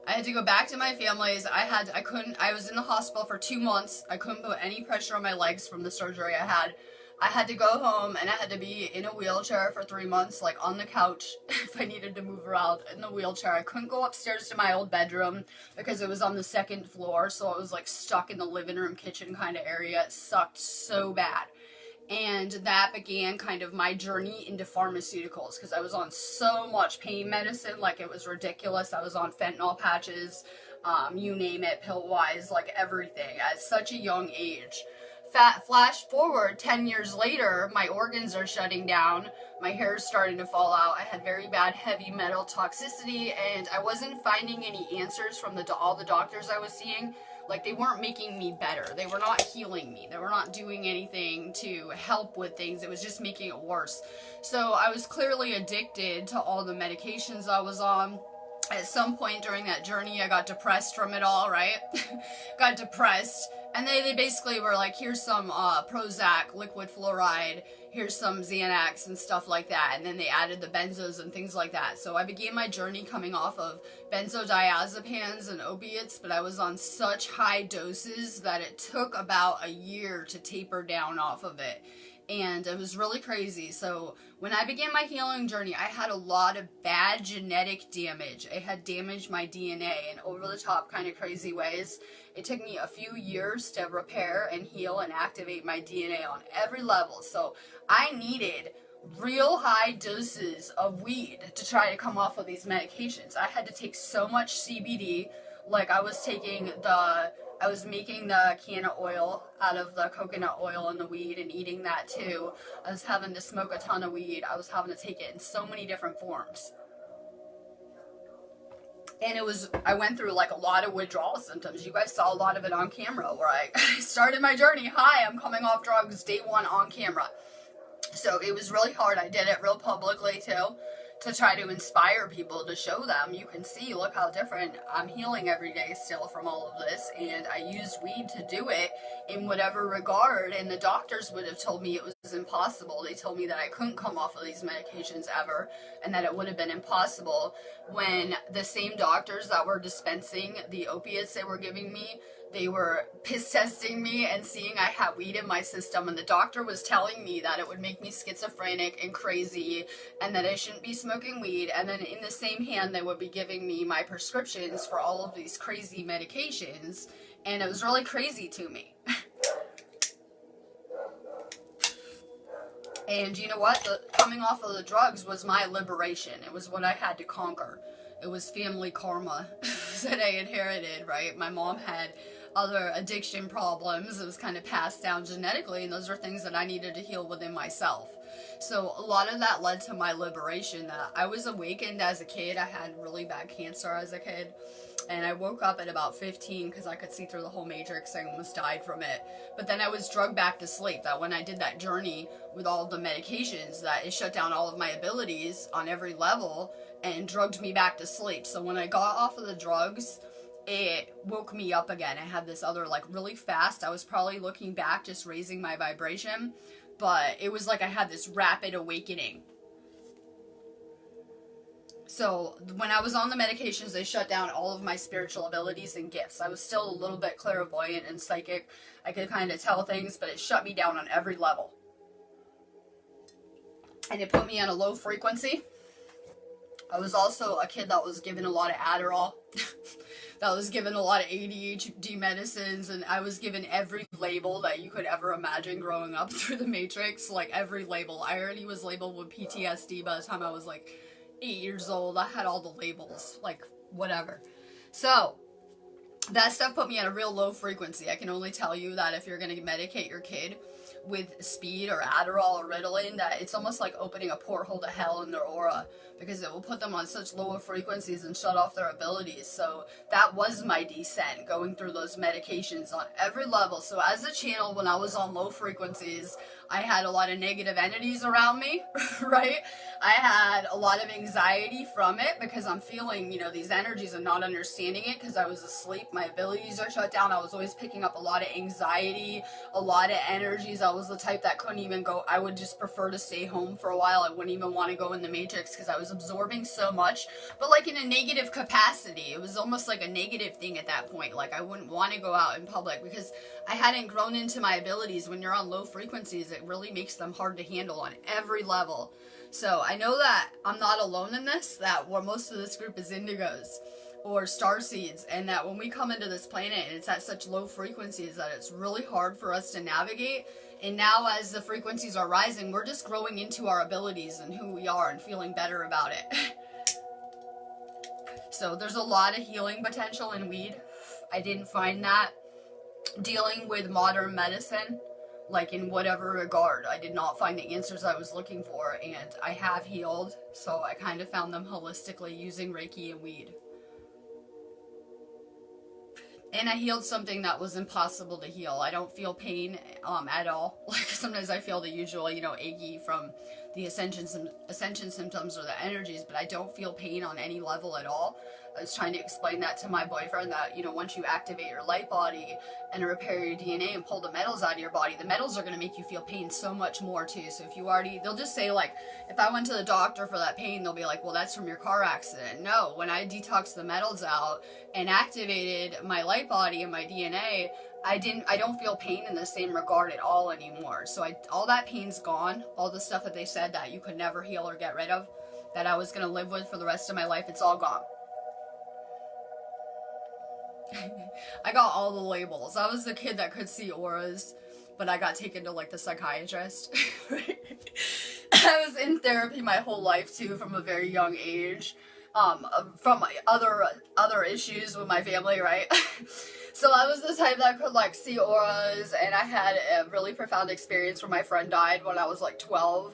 I had to go back to my family's. I was in the hospital for 2 months. I couldn't put any pressure on my legs from the surgery I had. I had to go home, and I had to be in a wheelchair for 3 months, on the couch, if I needed to move around in the wheelchair. I couldn't go upstairs to my old bedroom because it was on the 2nd floor, so I was stuck in the living room, kitchen kind of area. It sucked so bad. And that began kind of my journey into pharmaceuticals, because I was on so much pain medicine, it was ridiculous. I was on fentanyl patches, you name it, pill-wise, everything, at such a young age. Flash forward 10 years later, my organs are shutting down, my hair is starting to fall out, I had very bad heavy metal toxicity, and I wasn't finding any answers from all the doctors I was seeing. Like, they weren't making me better. They were not healing me. They were not doing anything to help with things. It was just making it worse. So I was clearly addicted to all the medications I was on. At some point during that journey, I got depressed from it all, right? Got depressed. And they basically were like, here's some Prozac, liquid fluoride, here's some Xanax and stuff like that. And then they added the benzos and things like that. So I began my journey coming off of benzodiazepines and opiates, but I was on such high doses that it took about a year to taper down off of it. And it was really crazy. So when I began my healing journey, I had a lot of bad genetic damage. It had damaged my DNA in over-the-top kind of crazy ways. It took me a few years to repair and heal and activate my DNA on every level. So I needed real high doses of weed to try to come off of these medications. I had to take so much CBD. Like, I was making the can of oil out of the coconut oil and the weed and eating that too. I was having to smoke a ton of weed. I was having to take it in so many different forms. And I went through like a lot of withdrawal symptoms. You guys saw a lot of it on camera where I started my journey. Hi, I'm coming off drugs day one on camera. So it was really hard. I did it real publicly too, to try to inspire people, to show them, you can see, look how different I'm healing every day still from all of this. And I used weed to do it in whatever regard, and the doctors would have told me it was impossible. They told me that I couldn't come off of these medications ever, and that it would have been impossible, when the same doctors that were dispensing the opiates they were giving me, they were piss testing me and seeing I had weed in my system, and the doctor was telling me that it would make me schizophrenic and crazy and that I shouldn't be smoking weed. And then in the same hand, they would be giving me my prescriptions for all of these crazy medications, and it was really crazy to me. And you know what? Coming off of the drugs was my liberation. It was what I had to conquer. It was family karma that I inherited, right? My mom had other addiction problems. It was kind of passed down genetically, and those are things that I needed to heal within myself. So a lot of that led to my liberation. That I was awakened as a kid. I had really bad cancer as a kid, and I woke up at about 15 because I could see through the whole matrix. I almost died from it. But then I was drugged back to sleep. That when I did that journey with all the medications, that it shut down all of my abilities on every level and drugged me back to sleep. So when I got off of the drugs, it woke me up again. I had this other, like, really fast, I was probably looking back just raising my vibration, but it was like I had this rapid awakening. So when I was on the medications, they shut down all of my spiritual abilities and gifts. I was still a little bit clairvoyant and psychic. I could kind of tell things, but it shut me down on every level. And it put me on a low frequency. I was also a kid that was given a lot of Adderall, that was given a lot of ADHD medicines, and I was given every label that you could ever imagine growing up through the Matrix, like every label. I already was labeled with PTSD by the time I was like 8 years old. I had all the labels, like whatever. So that stuff put me at a real low frequency. I can only tell you that if you're going to medicate your kid with speed or Adderall or Ritalin, that it's almost like opening a porthole to hell in their aura, because it will put them on such lower frequencies and shut off their abilities. So that was my descent, going through those medications on every level. So as a channel, when I was on low frequencies, I had a lot of negative entities around me, right? I had a lot of anxiety from it because I'm feeling, you know, these energies and not understanding it because I was asleep. My abilities are shut down. I was always picking up a lot of anxiety, a lot of energies. I was the type that couldn't even go. I would just prefer to stay home for a while. I wouldn't even want to go in the Matrix because I was absorbing so much, but like in a negative capacity. It was almost like a negative thing at that point. Like I wouldn't want to go out in public because I hadn't grown into my abilities. When you're on low frequencies, it really makes them hard to handle on every level. So I know that I'm not alone in this, that where most of this group is indigos or starseeds, and that when we come into this planet and it's at such low frequencies that it's really hard for us to navigate. And now as the frequencies are rising, we're just growing into our abilities and who we are and feeling better about it. So there's a lot of healing potential in weed. I didn't find that dealing with modern medicine, like in whatever regard. I did not find the answers I was looking for, and I have healed, so I kind of found them holistically using Reiki and weed. And I healed something that was impossible to heal. I don't feel pain at all. Like sometimes I feel the usual, you know, achy from the ascension symptoms or the energies, but I don't feel pain on any level at all. I was trying to explain that to my boyfriend that, you know, once you activate your light body and repair your DNA and pull the metals out of your body, the metals are going to make you feel pain so much more too. So if you already, they'll just say like, if I went to the doctor for that pain, they'll be like, well, that's from your car accident. No, when I detoxed the metals out and activated my light body and my DNA, I don't feel pain in the same regard at all anymore. So all that pain's gone. All the stuff that they said that you could never heal or get rid of, that I was going to live with for the rest of my life, it's all gone. I got all the labels. I was the kid that could see auras, but I got taken to like the psychiatrist. I was in therapy my whole life too, from a very young age, from other issues with my family, right? So I was the type that could like see auras, and I had a really profound experience where my friend died when I was like 12.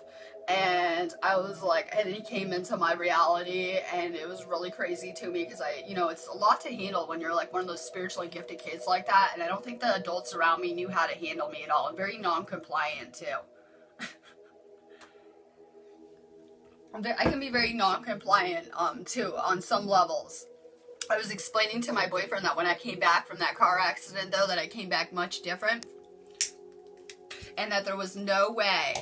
And I was like, and he came into my reality, and it was really crazy to me because you know, it's a lot to handle when you're like one of those spiritually gifted kids like that. And I don't think the adults around me knew how to handle me at all. I'm very non-compliant too. I can be very non-compliant too on some levels. I was explaining to my boyfriend that when I came back from that car accident though, that I came back much different, and that there was no way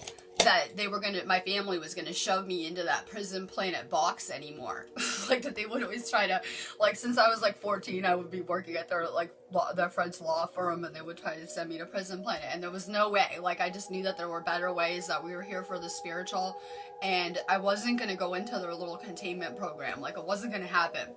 that my family was gonna shove me into that prison planet box anymore. Like that they would always try to, like since I was like 14, I would be working at their friend's law firm, and they would try to send me to prison planet, and there was no way. Like I just knew that there were better ways, that we were here for the spiritual, and I wasn't gonna go into their little containment program. Like it wasn't gonna happen.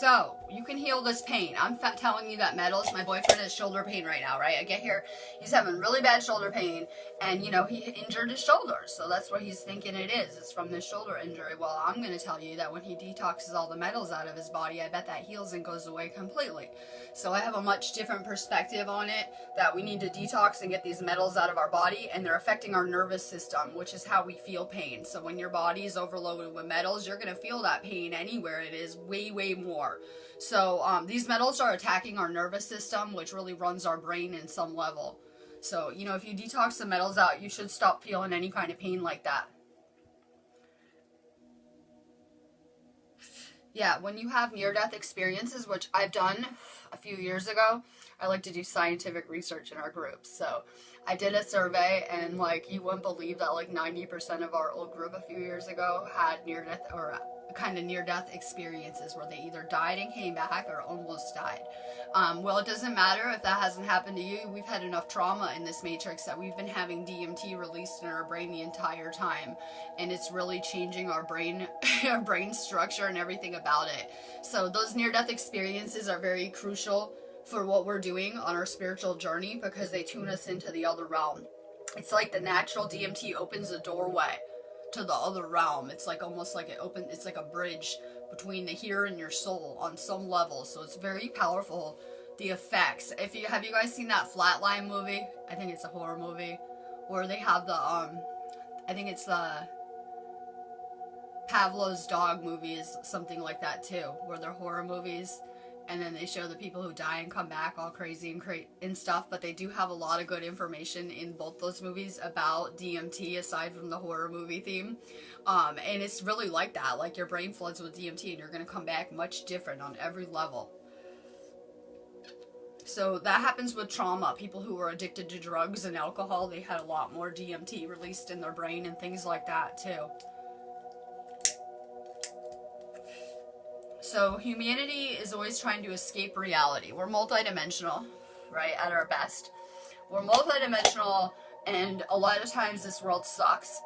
So, you can heal this pain. I'm telling you that metals, my boyfriend has shoulder pain right now, right? I get here, he's having really bad shoulder pain, and, you know, he injured his shoulder, so that's what he's thinking it is. It's from this shoulder injury. Well, I'm going to tell you that when he detoxes all the metals out of his body, I bet that heals and goes away completely. So I have a much different perspective on it, that we need to detox and get these metals out of our body, and they're affecting our nervous system, which is how we feel pain. So when your body is overloaded with metals, you're going to feel that pain anywhere it is way, way more. So these metals are attacking our nervous system, which really runs our brain in some level. So, you know, if you detox the metals out, you should stop feeling any kind of pain like that. Yeah, when you have near-death experiences, which I've done a few years ago, I like to do scientific research in our groups. So I did a survey, and like you wouldn't believe that like 90% of our old group a few years ago had near-death or kind of near-death experiences where they either died and came back or almost died. Well, it doesn't matter if that hasn't happened to you. We've had enough trauma in this matrix that we've been having DMT released in our brain the entire time, and it's really changing our brain our brain structure and everything about it. So those near-death experiences are very crucial for what we're doing on our spiritual journey, because they tune us into the other realm. It's like the natural DMT opens a doorway to the other realm. It's like almost like it's like a bridge between the here and your soul on some level. So it's very powerful, the effects. Have you guys seen that Flatline movie? I think it's a horror movie where they have the I think it's the Pavlov's dog movies, something like that too, where they're horror movies. And then they show the people who die and come back all crazy and stuff. But they do have a lot of good information in both those movies about DMT, aside from the horror movie theme. And it's really like that. Like your brain floods with DMT and you're going to come back much different on every level. So that happens with trauma. People who were addicted to drugs and alcohol, they had a lot more DMT released in their brain and things like that too. So humanity is always trying to escape reality. We're multidimensional, right, at our best. We're multidimensional, and a lot of times this world sucks.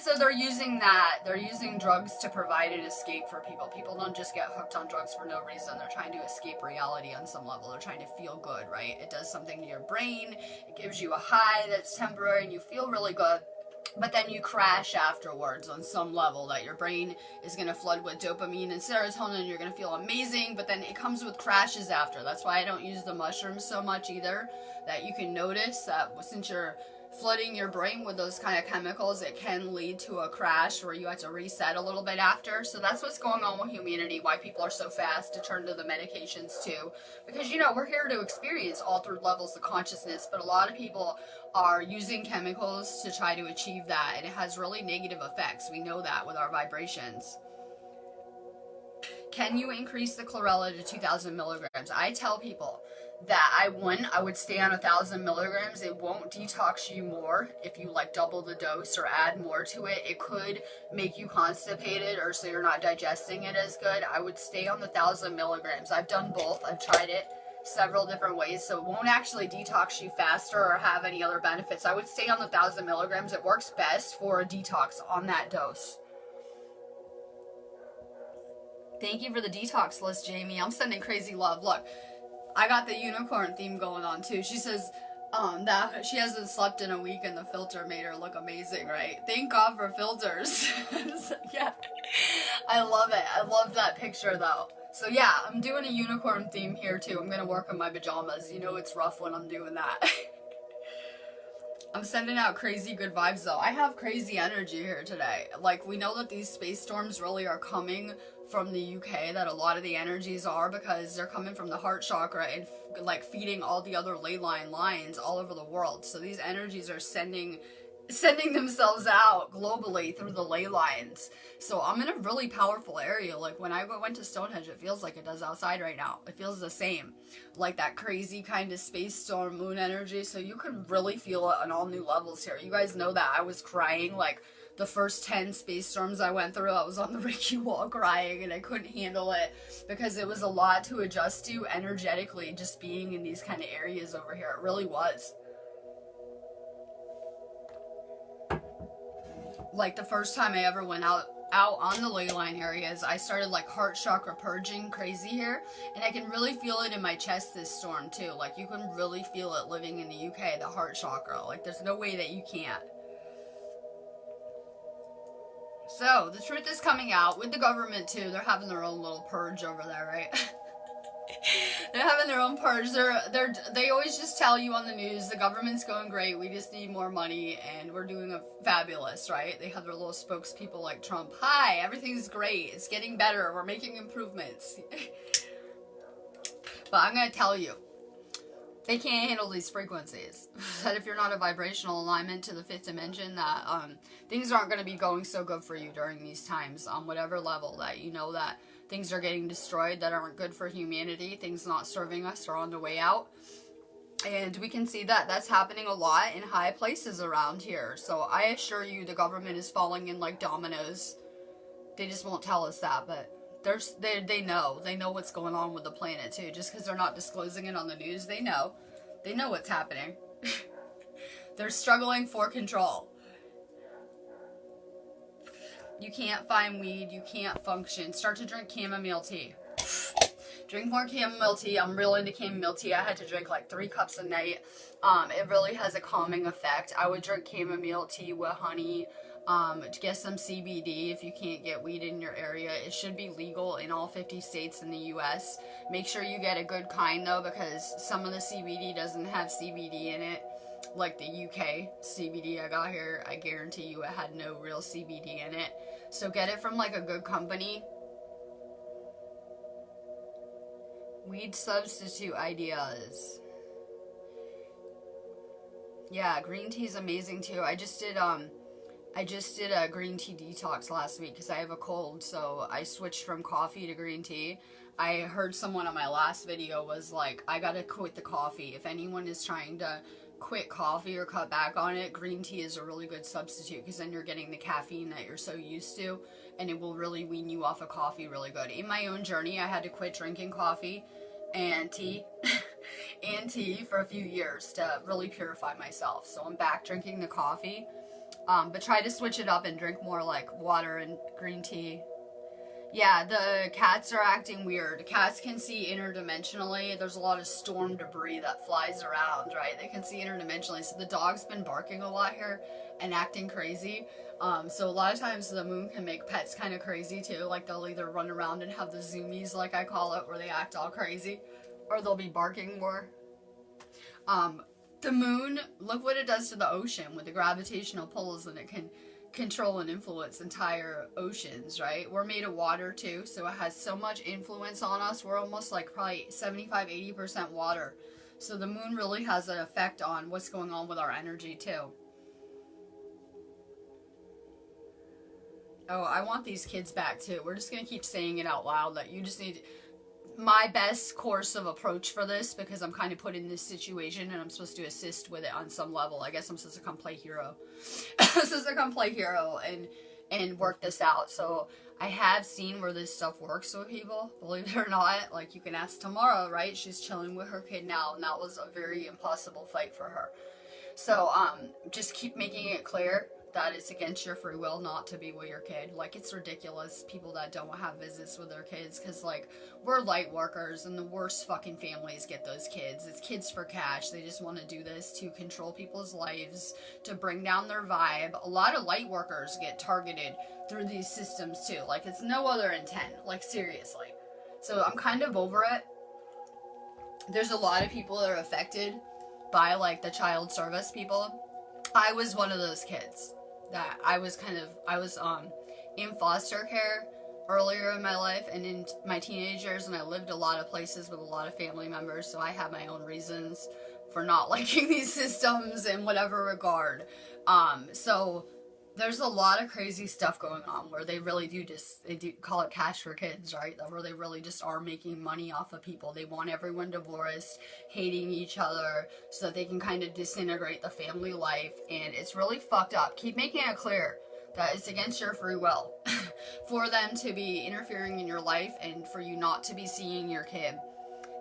So they're using that. They're using drugs to provide an escape for people. People don't just get hooked on drugs for no reason. They're trying to escape reality on some level. They're trying to feel good, right? It does something to your brain. It gives you a high that's temporary, and you feel really good. But then you crash afterwards on some level, that your brain is going to flood with dopamine and serotonin, and you're going to feel amazing, but then it comes with crashes after. That's why I don't use the mushrooms so much either, that you can notice that since you're flooding your brain with those kind of chemicals, it can lead to a crash where you have to reset a little bit after. So that's what's going on with humanity, why people are so fast to turn to the medications too. Because, you know, we're here to experience all three levels of consciousness, but a lot of people are using chemicals to try to achieve that, and it has really negative effects. We know that with our vibrations. Can you increase the chlorella to 2,000 milligrams? I tell people that I would stay on 1,000 milligrams. It won't detox you more if you like double the dose or add more to it. It could make you constipated, or so you're not digesting it as good. I would stay on the 1,000 milligrams. I've done both. I've tried it several different ways, so it won't actually detox you faster or have any other benefits. I would stay on the 1,000 milligrams. It works best for a detox on that dose. Thank you for the detox list, Jamie. I'm sending crazy love. Look, I got the unicorn theme going on too. She says that she hasn't slept in a week and the filter made her look amazing, right? Thank God for filters. Yeah, I love it. I love that picture though. So yeah, I'm doing a unicorn theme here too. I'm gonna work on my pajamas. You know it's rough when I'm doing that. I'm sending out crazy good vibes though. I have crazy energy here today. Like, we know that these space storms really are coming from the UK, that a lot of the energies are, because they're coming from the heart chakra and like feeding all the other ley line lines all over the world. So these energies are sending themselves out globally through the ley lines. So I'm in a really powerful area. Like, when I went to Stonehenge, it feels like it does outside right now. It feels the same, like that crazy kind of space storm moon energy. So you can really feel it on all new levels here. You guys know that I was crying like the first 10 space storms I went through. I was on the Reiki wall crying, and I couldn't handle it because it was a lot to adjust to energetically, just being in these kind of areas over here. It really was. Like, the first time I ever went out on the ley line areas, I started like heart chakra purging crazy here, and I can really feel it in my chest this storm too. Like, you can really feel it living in the UK, the heart chakra. Like, there's no way that you can't. So, the truth is coming out with the government too. They're having their own little purge over there, right? They're having their own purge. They always just tell you on the news, the government's going great, we just need more money, and we're doing a fabulous, right? They have their little spokespeople like Trump. Hi, everything's great. It's getting better. We're making improvements. But I'm going to tell you, they can't handle these frequencies. That if you're not a vibrational alignment to the fifth dimension, that things aren't going to be going so good for you during these times on whatever level, that you know that things are getting destroyed that aren't good for humanity, things not serving us are on the way out. And we can see that that's happening a lot in high places around here. So I assure you the government is falling in like dominoes. They just won't tell us that, but they know what's going on with the planet too. Just because they're not disclosing it on the news, they know what's happening. They're struggling for control. You can't find weed, you can't function. Start to drink chamomile tea. Drink more chamomile tea. I'm real into chamomile tea. I had to drink like 3 cups a night. It really has a calming effect. I would drink chamomile tea with honey. To get some CBD if you can't get weed in your area. It should be legal in all 50 states in the US. Make sure you get a good kind though, because some of the CBD doesn't have CBD in it. Like the UK CBD I got here, I guarantee you it had no real CBD in it. So get it from like a good company. Weed substitute ideas. Yeah, green tea is amazing too. I just did a green tea detox last week because I have a cold, so I switched from coffee to green tea. I heard someone on my last video was like, I gotta quit the coffee. If anyone is trying to quit coffee or cut back on it, green tea is a really good substitute, because then you're getting the caffeine that you're so used to, and it will really wean you off of coffee really good. In my own journey, I had to quit drinking coffee and tea for a few years to really purify myself. So I'm back drinking the coffee. But try to switch it up and drink more like water and green tea. Yeah, the cats are acting weird. Cats can see interdimensionally. There's a lot of storm debris that flies around, right? They can see interdimensionally. So the dog's been barking a lot here and acting crazy. So a lot of times the moon can make pets kind of crazy too. Like, they'll either run around and have the zoomies, like I call it, where they act all crazy, or they'll be barking more. The moon, look what it does to the ocean with the gravitational pulls, and it can control and influence entire oceans, right? We're made of water too, so it has so much influence on us. We're almost like probably 75-80% water. So the moon really has an effect on what's going on with our energy too. Oh, I want these kids back too. We're just going to keep saying it out loud that you just need my best course of approach for this, because I'm kind of put in this situation and I'm supposed to assist with it on some level. I guess I'm supposed to come play hero. I'm supposed to come play hero and work this out. So I have seen where this stuff works with people, believe it or not. Like, you can ask Tamara, right? She's chilling with her kid now, and that was a very impossible fight for her. So just keep making it clear that it's against your free will not to be with your kid. Like, it's ridiculous, people that don't have visits with their kids, because, like, we're light workers, and the worst fucking families get those kids. It's kids for cash. They just want to do this to control people's lives, to bring down their vibe. A lot of light workers get targeted through these systems, too. Like, it's no other intent. Like, seriously. So, I'm kind of over it. There's a lot of people that are affected by, like, the child service people. I was one of those kids that I was in foster care earlier in my life and in my teenage years, and I lived a lot of places with a lot of family members, so I have my own reasons for not liking these systems in whatever regard. So there's a lot of crazy stuff going on where they really do they do call it cash for kids, right? Where they really just are making money off of people. They want everyone divorced, hating each other, so that they can kind of disintegrate the family life, and it's really fucked up. Keep making it clear that it's against your free will for them to be interfering in your life and for you not to be seeing your kid.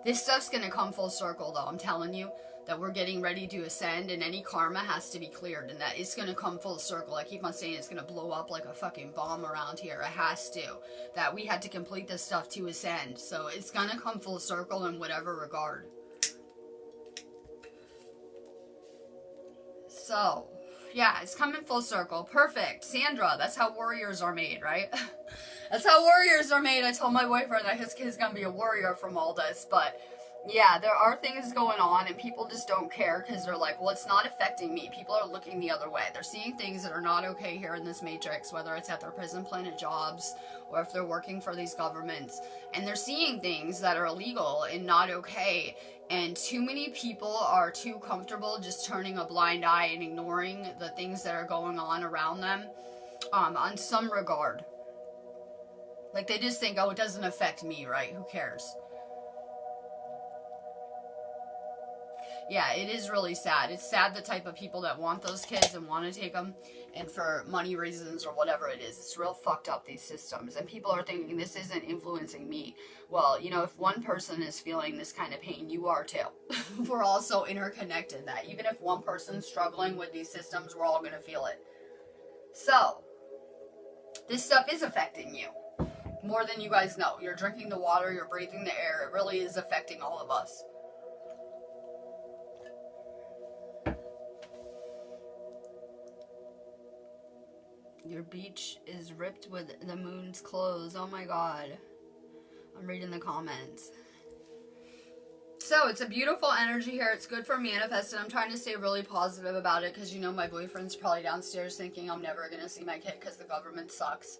This stuff's gonna come full circle, though, I'm telling you. That we're getting ready to ascend, and any karma has to be cleared, and that it's going to come full circle. I keep on saying it's going to blow up like a fucking bomb around here. It has to. That we had to complete this stuff to ascend. So it's going to come full circle in whatever regard. So, yeah, it's coming full circle. Perfect. Sandra, that's how warriors are made, right? That's how warriors are made. I told my boyfriend that his kid's going to be a warrior from all this, but yeah, there are things going on, and people just don't care because they're like, well, it's not affecting me. People are looking the other way. They're seeing things that are not okay here in this matrix, whether it's at their prison planet jobs or if they're working for these governments. And they're seeing things that are illegal and not okay. And too many people are too comfortable just turning a blind eye and ignoring the things that are going on around them on some regard. Like, they just think, oh, it doesn't affect me, right? Who cares? Yeah, it is really sad. It's sad the type of people that want those kids and want to take them, and for money reasons or whatever it is. It's real fucked up, these systems. And people are thinking, this isn't influencing me. Well, you know, if one person is feeling this kind of pain, you are too. We're all so interconnected that even if one person's struggling with these systems, we're all going to feel it. So, this stuff is affecting you more than you guys know. You're drinking the water, you're breathing the air. It really is affecting all of us. Your beach is ripped with the moon's clothes. Oh my god. I'm reading the comments. So, it's a beautiful energy here. It's good for manifesting. I'm trying to stay really positive about it because, you know, my boyfriend's probably downstairs thinking I'm never going to see my kid because the government sucks.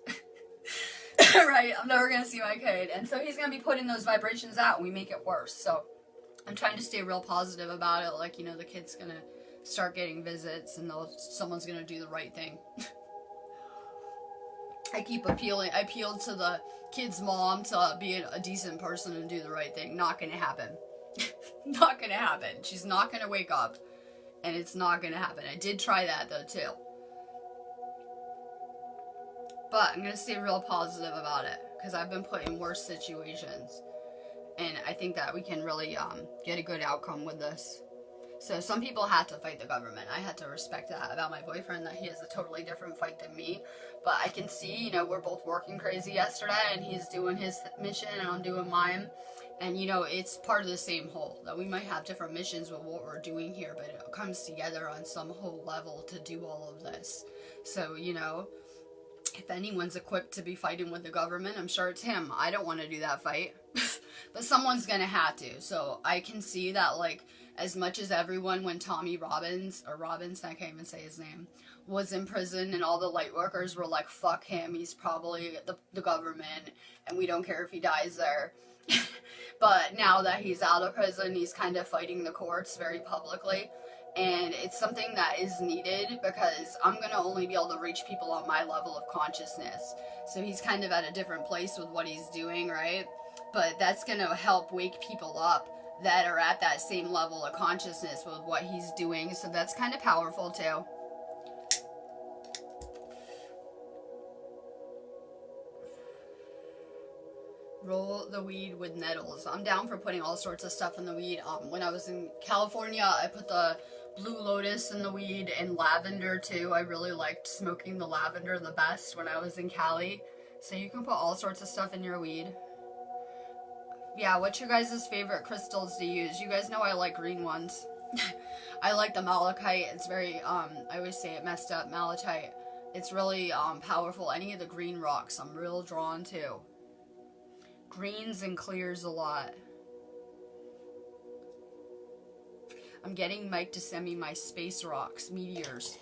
Right? I'm never going to see my kid. And so he's going to be putting those vibrations out and we make it worse. So, I'm trying to stay real positive about it. Like, you know, the kid's going to start getting visits and someone's going to do the right thing. I appealed to the kid's mom to be a decent person and do the right thing. Not gonna happen. Not gonna happen. She's not gonna wake up. And it's not gonna happen. I did try that though too. But I'm gonna stay real positive about it. Because I've been put in worse situations. And I think that we can really get a good outcome with this. So some people had to fight the government. I had to respect that about my boyfriend, that he has a totally different fight than me. But I can see, you know, we're both working crazy yesterday, and he's doing his mission and I'm doing mine. And, you know, it's part of the same whole, that we might have different missions with what we're doing here, but it comes together on some whole level to do all of this. So, you know, if anyone's equipped to be fighting with the government, I'm sure it's him. I don't want to do that fight. But someone's going to have to. So I can see that, like, as much as everyone, when Tommy Robbins, I can't even say his name, was in prison, and all the light workers were like, fuck him, he's probably the government, and we don't care if he dies there. But now that he's out of prison, he's kind of fighting the courts very publicly. And it's something that is needed, because I'm going to only be able to reach people on my level of consciousness. So he's kind of at a different place with what he's doing, right? But that's going to help wake people up that are at that same level of consciousness with what he's doing. So that's kind of powerful too. Roll the weed with nettles. I'm down for putting all sorts of stuff in the weed. When I was in California, I put the blue lotus in the weed, and lavender too. I really liked smoking the lavender the best when I was in Cali. So you can put all sorts of stuff in your weed. Yeah, what's your guys' favorite crystals to use? You guys know I like green ones. I like the malachite. It's very, I always say it messed up, malachite. It's really powerful. Any of the green rocks I'm real drawn to. Greens and clears a lot. I'm getting Mike to send me my space rocks, meteors.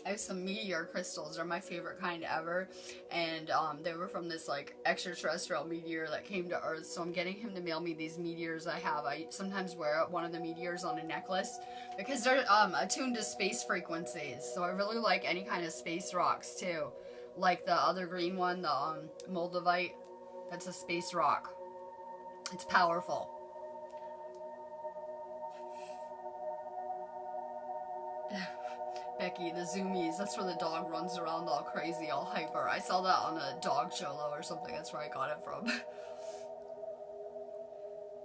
I have some meteor crystals. They're my favorite kind ever. And they were from this like extraterrestrial meteor that came to Earth. So I'm getting him to mail me these meteors I have. I sometimes wear one of the meteors on a necklace because they're attuned to space frequencies. So I really like any kind of space rocks too. Like the other green one, the moldavite. That's a space rock. It's powerful. Becky, the zoomies, that's where the dog runs around all crazy, all hyper. I saw that on a dog cholo or something. That's where I got it from.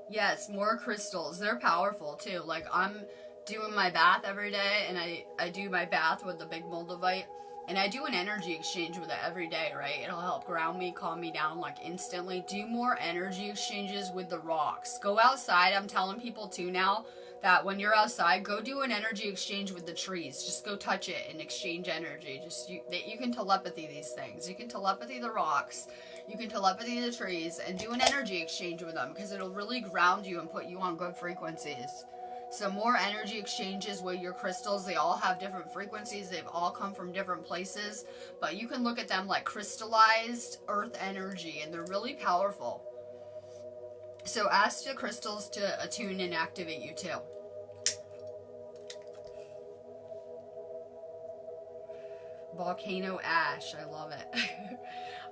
Yes, more crystals. They're powerful too. Like, I'm doing my bath every day, and I do my bath with the big moldavite. And I do an energy exchange with it every day, right? It'll help ground me, calm me down, like, instantly. Do more energy exchanges with the rocks. Go outside. I'm telling people, too, now, that when you're outside, go do an energy exchange with the trees. Just go touch it and exchange energy. You can telepathy these things. You can telepathy the rocks. You can telepathy the trees and do an energy exchange with them, because it'll really ground you and put you on good frequencies. So more energy exchanges with your crystals. They all have different frequencies. They've all come from different places. But you can look at them like crystallized earth energy, and they're really powerful. So ask the crystals to attune and activate you too. Volcano ash. I love it.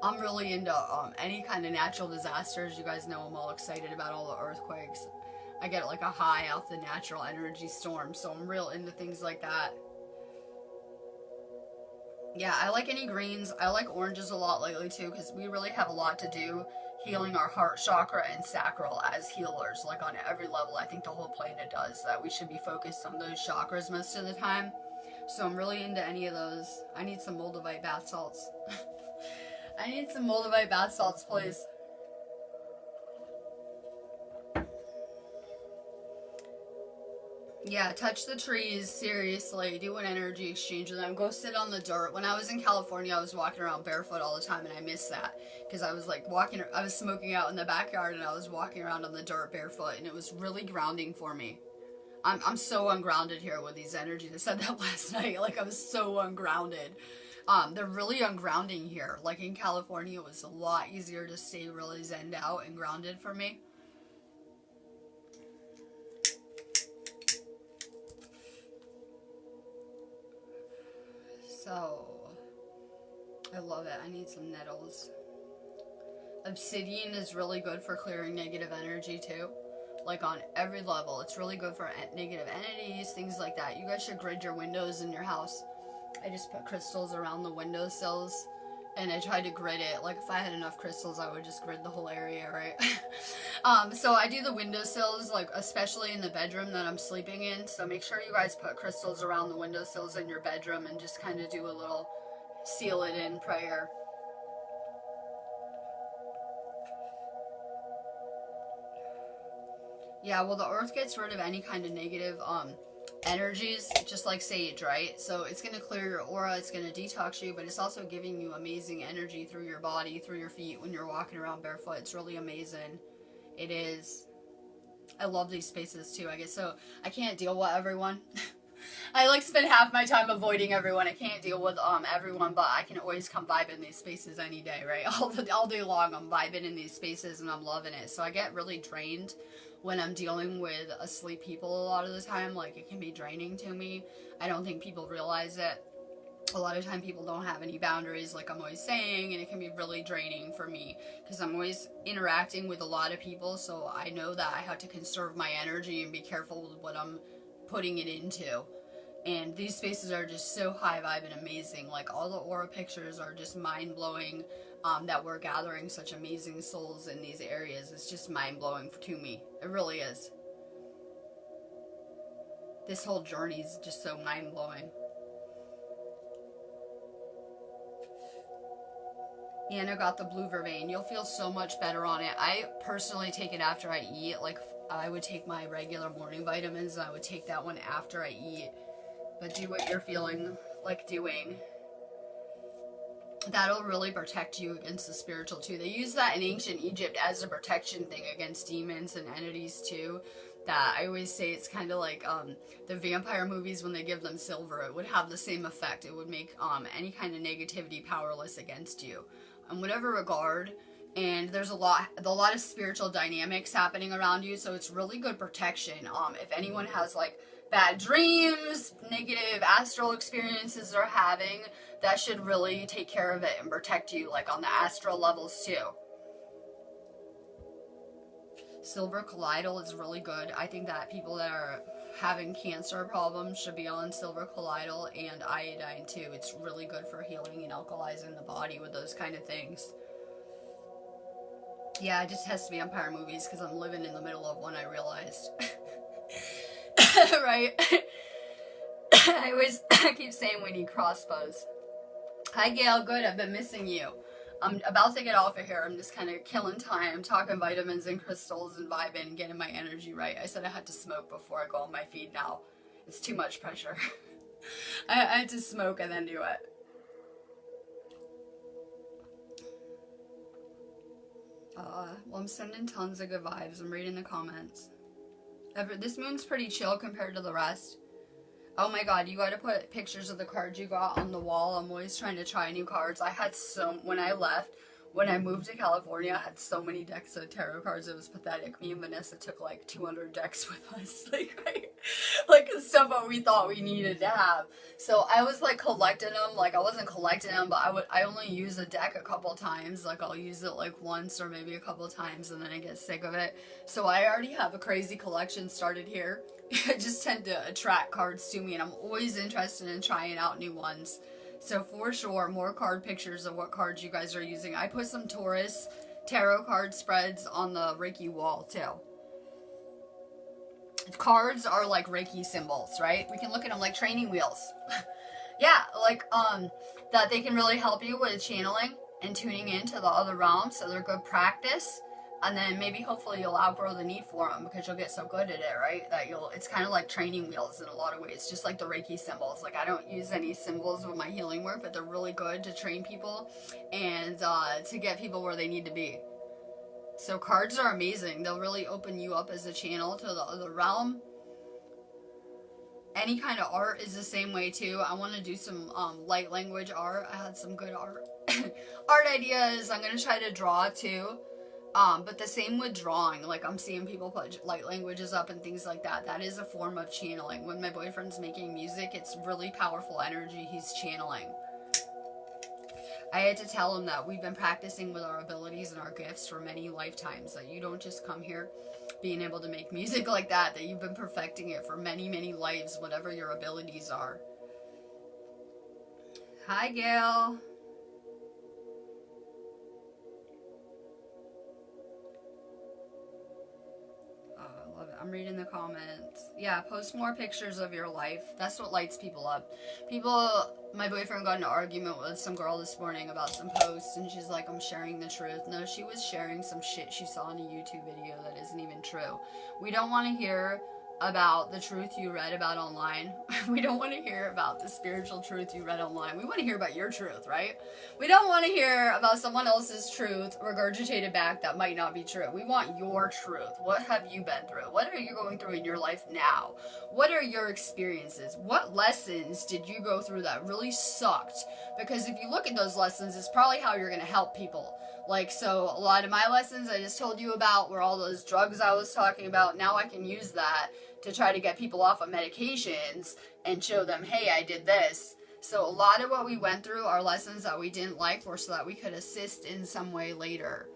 I'm really into any kind of natural disasters. You guys know I'm all excited about all the earthquakes. I get like a high off the natural energy storm, so I'm real into things like that. Yeah, I like any greens. I like oranges a lot lately too, because we really have a lot to do healing our heart chakra and sacral as healers, like on every level. I think the whole planet does that. We should be focused on those chakras most of the time. So I'm really into any of those. I need some moldavite bath salts. I need some moldavite bath salts, please. Yeah, touch the trees, seriously. Do an energy exchange with them. Go sit on the dirt. When I was in California, I was walking around barefoot all the time, and I missed that. Because I was like I was smoking out in the backyard, and I was walking around on the dirt barefoot, and it was really grounding for me. I'm so ungrounded here with these energies. I said that last night. Like, I was so ungrounded. They're really ungrounding here. Like, in California, it was a lot easier to stay really zenned out and grounded for me. So, I love it. I need some nettles. Obsidian is really good for clearing negative energy too. Like on every level. It's really good for negative entities, things like that. You guys should grid your windows in your house. I just put crystals around the windowsills, and I tried to grid it. Like, if I had enough crystals, I would just grid the whole area, right? So I do the windowsills, like, especially in the bedroom that I'm sleeping in. So make sure you guys put crystals around the windowsills in your bedroom and just kind of do a little seal it in prayer. Yeah, well, the earth gets rid of any kind of negative energies, just like sage, right? So it's going to clear your aura, it's going to detox you, but it's also giving you amazing energy through your body, through your feet when you're walking around barefoot. It's really amazing. It is. I love these spaces too. I guess so. I can't deal with everyone. I like spend half my time avoiding everyone. I can't deal with everyone, but I can always come vibe in these spaces any day, right? All day long, I'm vibing in these spaces and I'm loving it. So I get really drained when I'm dealing with asleep people a lot of the time. Like, it can be draining to me. I don't think people realize it. A lot of time people don't have any boundaries, like I'm always saying, and it can be really draining for me because I'm always interacting with a lot of people, so I know that I have to conserve my energy and be careful with what I'm putting it into. And these spaces are just so high vibe and amazing. Like, all the aura pictures are just mind-blowing, that we're gathering such amazing souls in these areas. It's just mind-blowing to me. It really is. This whole journey is just so mind-blowing. Anna got the blue vervain. You'll feel so much better on it. I personally take it after I eat. Like, I would take my regular morning vitamins, and I would take that one after I eat. But do what you're feeling like doing. That'll really protect you against the spiritual too. They use that in ancient Egypt as a protection thing against demons and entities too. That I always say it's kind of like the vampire movies when they give them silver. It would have the same effect. It would make any kind of negativity powerless against you in whatever regard. And there's a lot of spiritual dynamics happening around you, so it's really good protection. If anyone has like bad dreams, negative astral experiences they're having, that should really take care of it and protect you, like on the astral levels too. Silver colloidal is really good. I think that people that are having cancer problems should be on silver colloidal and iodine too. It's really good for healing and alkalizing the body with those kind of things. Yeah, it just has to be vampire movies because I'm living in the middle of one, I realized. Right? I keep saying we need crossbows. Hi Gail, good, I've been missing you. I'm about to get off of here. I'm just kind of killing time, talking vitamins and crystals and vibing and getting my energy right. I said I had to smoke before I go on my feed now. It's too much pressure. I had to smoke and then do it. Well, I'm sending tons of good vibes. I'm reading the comments. This moon's pretty chill compared to the rest. Oh my god, you gotta put pictures of the cards you got on the wall. I'm always trying to try new cards. I had when I moved to California, I had so many decks of tarot cards, it was pathetic. Me and Vanessa took like 200 decks with us, like stuff that we thought we needed to have. So I was like collecting them, like I wasn't collecting them, but I only use a deck a couple times. Like I'll use it like once or maybe a couple times and then I get sick of it. So I already have a crazy collection started here. I just tend to attract cards to me and I'm always interested in trying out new ones. So for sure, more card pictures of what cards you guys are using. I put some Taurus tarot card spreads on the Reiki wall too. Cards are like Reiki symbols, right? We can look at them like training wheels. Yeah, like that they can really help you with channeling and tuning into the other realms. So they're good practice. And then maybe hopefully you'll outgrow the need for them because you'll get so good at it, right? That it's kind of like training wheels in a lot of ways, just like the Reiki symbols. Like I don't use any symbols with my healing work, but they're really good to train people and to get people where they need to be. So cards are amazing. They'll really open you up as a channel to the other realm. Any kind of art is the same way too. I want to do some light language art. I had some good art ideas. I'm going to try to draw too. But the same with drawing, like I'm seeing people put light languages up and things like that. That is a form of channeling. When my boyfriend's making music, it's really powerful energy he's channeling. I had to tell him that we've been practicing with our abilities and our gifts for many lifetimes. That you don't just come here being able to make music like that. That you've been perfecting it for many, many lives, whatever your abilities are. Hi, Gail. I'm reading the comments. Yeah, post more pictures of your life. That's what lights people up. My boyfriend got in an argument with some girl this morning about some posts, and she's like, I'm sharing the truth. No, she was sharing some shit she saw in a YouTube video that isn't even true. We don't want to hear about the truth you read about online. We don't want to hear about the spiritual truth you read online. We want to hear about your truth, right? We don't want to hear about someone else's truth regurgitated back that might not be true. We want your truth. What have you been through? What are you going through in your life now? What are your experiences? What lessons did you go through that really sucked? Because if you look at those lessons, it's probably how you're going to help people. Like, so a lot of my lessons I just told you about were all those drugs I was talking about. Now I can use that to try to get people off of medications and show them, hey, I did this. So a lot of what we went through are lessons that we didn't like were so that we could assist in some way later.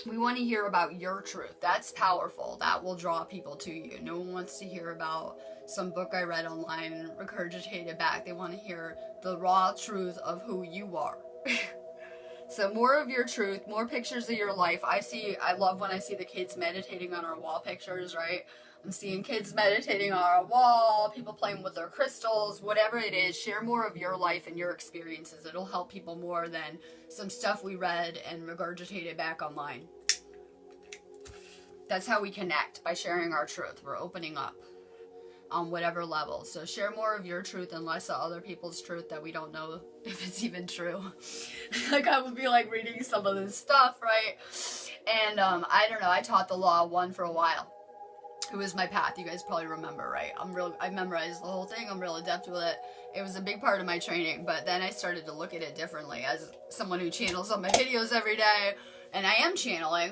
We want to hear about your truth. That's powerful. That will draw people to you. No one wants to hear about some book I read online and regurgitated back. They want to hear the raw truth of who you are. So more of your truth, more pictures of your life. I love when I see the kids meditating on our wall pictures, right? I'm seeing kids meditating on our wall, people playing with their crystals, whatever it is. Share more of your life and your experiences. It'll help people more than some stuff we read and regurgitated back online. That's how we connect, by sharing our truth. We're opening up on whatever level. So share more of your truth and less of other people's truth that we don't know if it's even true. Like, I would be like reading some of this stuff, right? And I don't know, I taught the Law of One for a while. It was my path. You guys probably remember, right? I memorized the whole thing. I'm real adept with it. It was a big part of my training, but then I started to look at it differently as someone who channels on my videos every day, and I am channeling,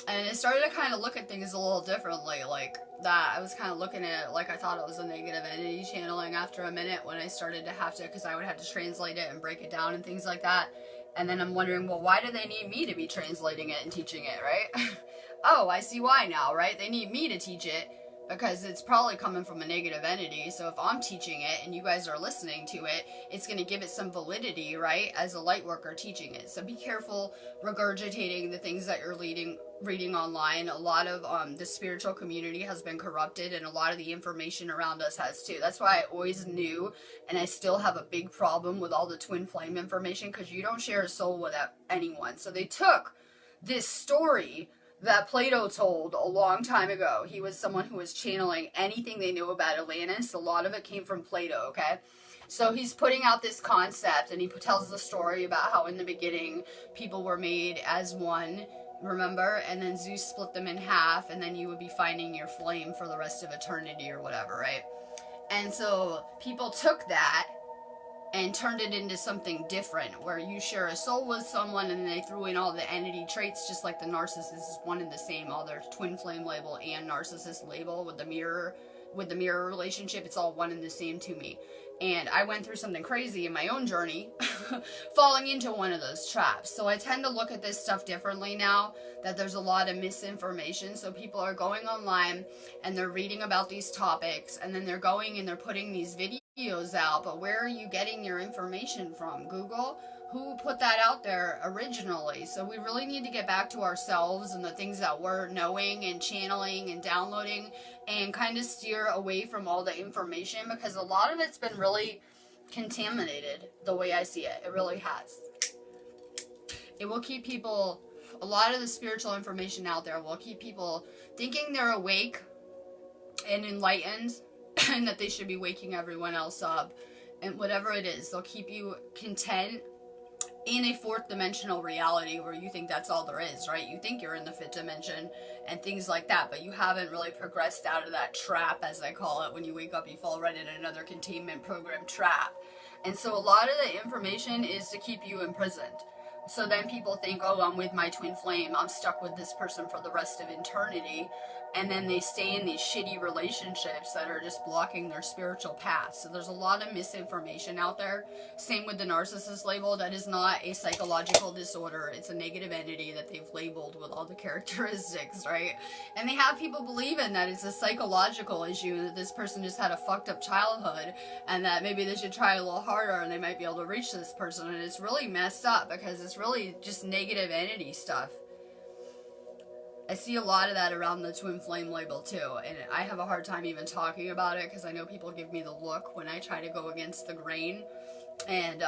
and I started to kind of look at things a little differently, like that. I was kind of looking at it like I thought it was a negative entity channeling after a minute when I started to have to, because I would have to translate it and break it down and things like that. And then I'm wondering, well, why do they need me to be translating it and teaching it, right? Oh, I see why now, right? They need me to teach it because it's probably coming from a negative entity. So if I'm teaching it and you guys are listening to it, it's going to give it some validity, right? As a light worker teaching it. So be careful regurgitating the things that you're reading online. A lot of the spiritual community has been corrupted, and a lot of the information around us has too. That's why I always knew, and I still have a big problem with all the twin flame information, because you don't share a soul with anyone. So they took this story that Plato told a long time ago. He was someone who was channeling anything they knew about Atlantis. A lot of it came from Plato, okay? So he's putting out this concept, and he tells the story about how in the beginning people were made as one, remember? And then Zeus split them in half, and then you would be finding your flame for the rest of eternity or whatever, right? And so people took that and turned it into something different, where you share a soul with someone and they threw in all the entity traits, just like the narcissist is one and the same. All their twin flame label and narcissist label with the mirror relationship, it's all one and the same to me. And I went through something crazy in my own journey, falling into one of those traps. So I tend to look at this stuff differently now, that there's a lot of misinformation. So people are going online and they're reading about these topics, and then they're going and they're putting these videos out. But where are you getting your information from? Google? Who put that out there originally? So we really need to get back to ourselves and the things that we're knowing and channeling and downloading, and kind of steer away from all the information, because a lot of it's been really contaminated the way I see it. It really has. It will keep people, a lot of the spiritual information out there will keep people thinking they're awake and enlightened and that they should be waking everyone else up. And whatever it is, they'll keep you content in a fourth dimensional reality where you think that's all there is, right? You think you're in the fifth dimension and things like that, but you haven't really progressed out of that trap, as I call it. When you wake up, you fall right in another containment program trap. And so a lot of the information is to keep you imprisoned. So then people think, oh, I'm with my twin flame, I'm stuck with this person for the rest of eternity. And then they stay in these shitty relationships that are just blocking their spiritual path. So there's a lot of misinformation out there. Same with the narcissist label. That is not a psychological disorder. It's a negative entity that they've labeled with all the characteristics, right? And they have people believing that it's a psychological issue, and that this person just had a fucked up childhood, and that maybe they should try a little harder and they might be able to reach this person. And it's really messed up, because it's really just negative entity stuff. I see a lot of that around the twin flame label too, and I have a hard time even talking about it, because I know people give me the look when I try to go against the grain. And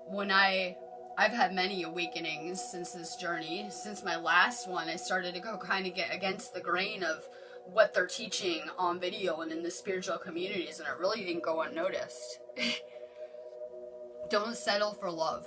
when I've had many awakenings since this journey. Since my last one, I started to go kind of get against the grain of what they're teaching on video and in the spiritual communities, and it really didn't go unnoticed. Don't settle for love.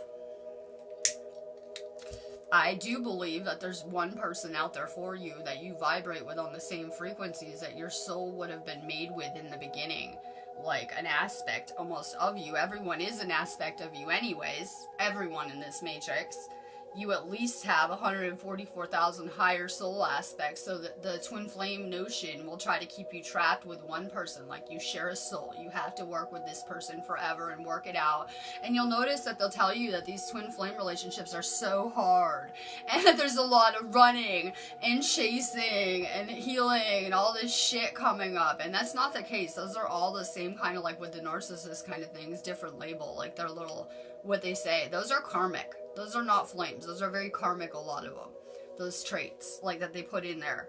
I do believe that there's one person out there for you that you vibrate with on the same frequencies that your soul would have been made with in the beginning. Like an aspect almost of you. Everyone is an aspect of you anyways. Everyone in this matrix. You at least have 144,000 higher soul aspects, so that the twin flame notion will try to keep you trapped with one person. Like, you share a soul, you have to work with this person forever and work it out. And you'll notice that they'll tell you that these twin flame relationships are so hard, and that there's a lot of running and chasing and healing and all this shit coming up. And that's not the case. Those are all the same kind of, like with the narcissist kind of things, different label, like their little, what they say, those are karmic. Those are not flames. Those are very karmic, a lot of them. Those traits, like, that they put in there.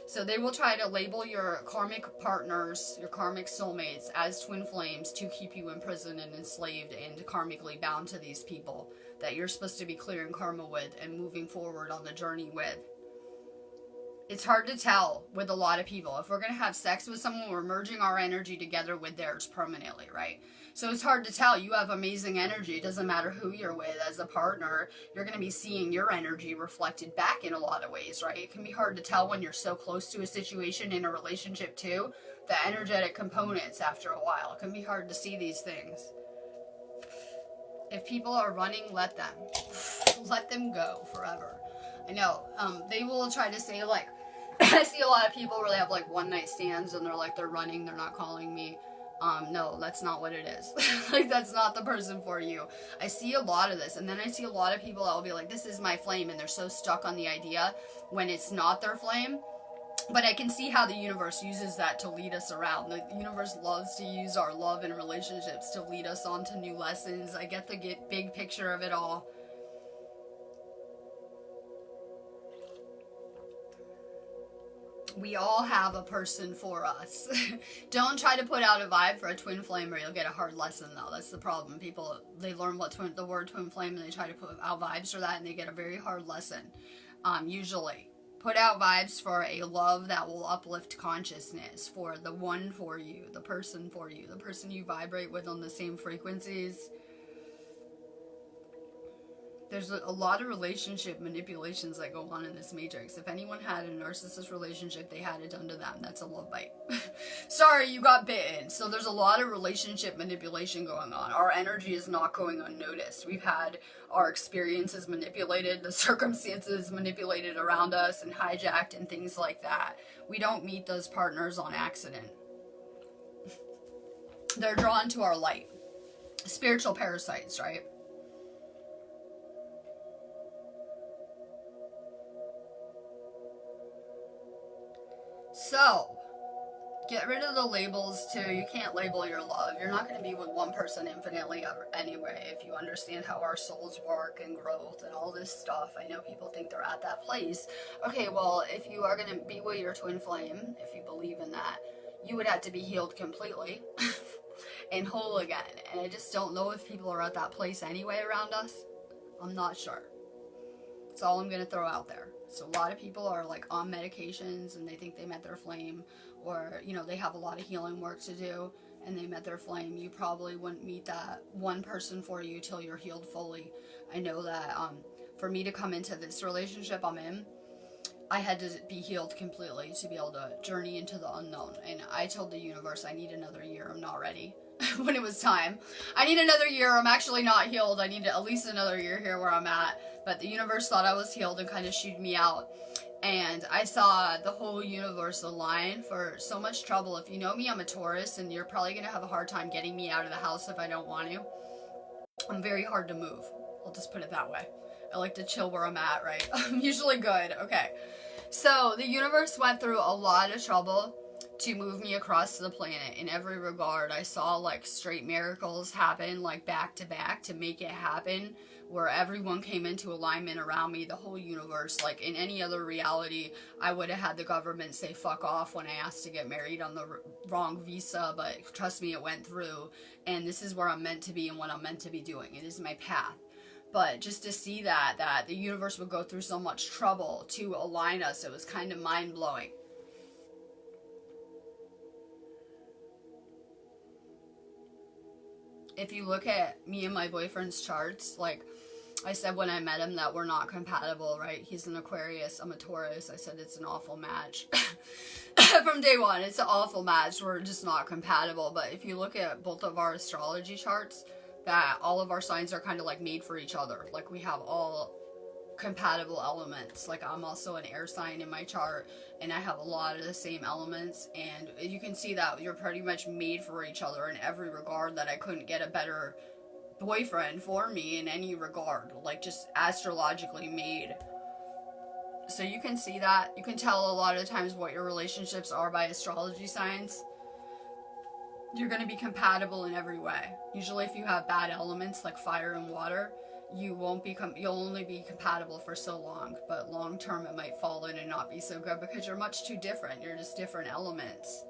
So they will try to label your karmic partners, your karmic soulmates, as twin flames to keep you imprisoned and enslaved and karmically bound to these people that you're supposed to be clearing karma with and moving forward on the journey with. It's hard to tell with a lot of people. If we're going to have sex with someone, we're merging our energy together with theirs permanently, right? So it's hard to tell. You have amazing energy. It doesn't matter who you're with as a partner. You're going to be seeing your energy reflected back in a lot of ways, right? It can be hard to tell when you're so close to a situation in a relationship too. The energetic components after a while. It can be hard to see these things. If people are running, let them. Let them go forever. I know. They will try to say, like, I see a lot of people where they have like one night stands and they're like, they're running, they're not calling me. No, that's not what it is. Like, that's not the person for you. I see a lot of this, and then I see a lot of people that will be like, this is my flame, and they're so stuck on the idea when it's not their flame. But I can see how the universe uses that to lead us around. The universe loves to use our love and relationships to lead us on to new lessons. I get the big picture of it all. We all have a person for us. Don't try to put out a vibe for a twin flame or you'll get a hard lesson, though. That's the problem. People, they learn what the word twin flame and they try to put out vibes for that and they get a very hard lesson. Usually. Put out vibes for a love that will uplift consciousness, for the one for you, the person you vibrate with on the same frequencies. There's a lot of relationship manipulations that go on in this matrix. If anyone had a narcissist relationship, they had it done to them. That's a love bite. Sorry, you got bitten. So there's a lot of relationship manipulation going on. Our energy is not going unnoticed. We've had our experiences manipulated, the circumstances manipulated around us and hijacked and things like that. We don't meet those partners on accident. They're drawn to our light. Spiritual parasites, right? So, get rid of the labels too. You can't label your love. You're not going to be with one person infinitely ever anyway if you understand how our souls work and growth and all this stuff. I know people think they're at that place. Okay, well, if you are going to be with your twin flame, if you believe in that, you would have to be healed completely and whole again. And I just don't know if people are at that place anyway around us. I'm not sure. That's all I'm going to throw out there. So a lot of people are like on medications and they think they met their flame, or, you know, they have a lot of healing work to do and they met their flame. You probably wouldn't meet that one person for you till you're healed fully. I know that for me to come into this relationship I'm in, I had to be healed completely to be able to journey into the unknown. And I told the universe I need another year. I'm not ready. When it was time. I need another year. I'm actually not healed. I need at least another year here where I'm at. But the universe thought I was healed and kind of shooed me out. And I saw the whole universe align for so much trouble. If you know me, I'm a Taurus, and you're probably going to have a hard time getting me out of the house if I don't want to. I'm very hard to move. I'll just put it that way. I like to chill where I'm at, right? I'm usually good. Okay. So the universe went through a lot of trouble to move me across the planet in every regard. I saw like straight miracles happen like back to back to make it happen, where everyone came into alignment around me, the whole universe. Like in any other reality, I would have had the government say fuck off when I asked to get married on the wrong visa, but trust me, it went through, and this is where I'm meant to be and what I'm meant to be doing. It is my path. But just to see that the universe would go through so much trouble to align us, it was kind of mind-blowing. if you look at me and my boyfriend's charts, like I said when I met him that we're not compatible, right? He's an Aquarius, I'm a Taurus. I said it's an awful match. From day one, it's an awful match. We're just not compatible. But if you look at both of our astrology charts, that all of our signs are kind of like made for each other. Like we have all compatible elements. Like I'm also an air sign in my chart, and I have a lot of the same elements, and you can see that you're pretty much made for each other in every regard, that I couldn't get a better boyfriend for me in any regard, like just astrologically made. So you can see that. You can tell a lot of times what your relationships are by astrology signs. You're going to be compatible in every way. Usually if you have bad elements like fire and water, you'll only be compatible for so long, but long term it might fall in and not be so good because you're much too different. You're just different elements.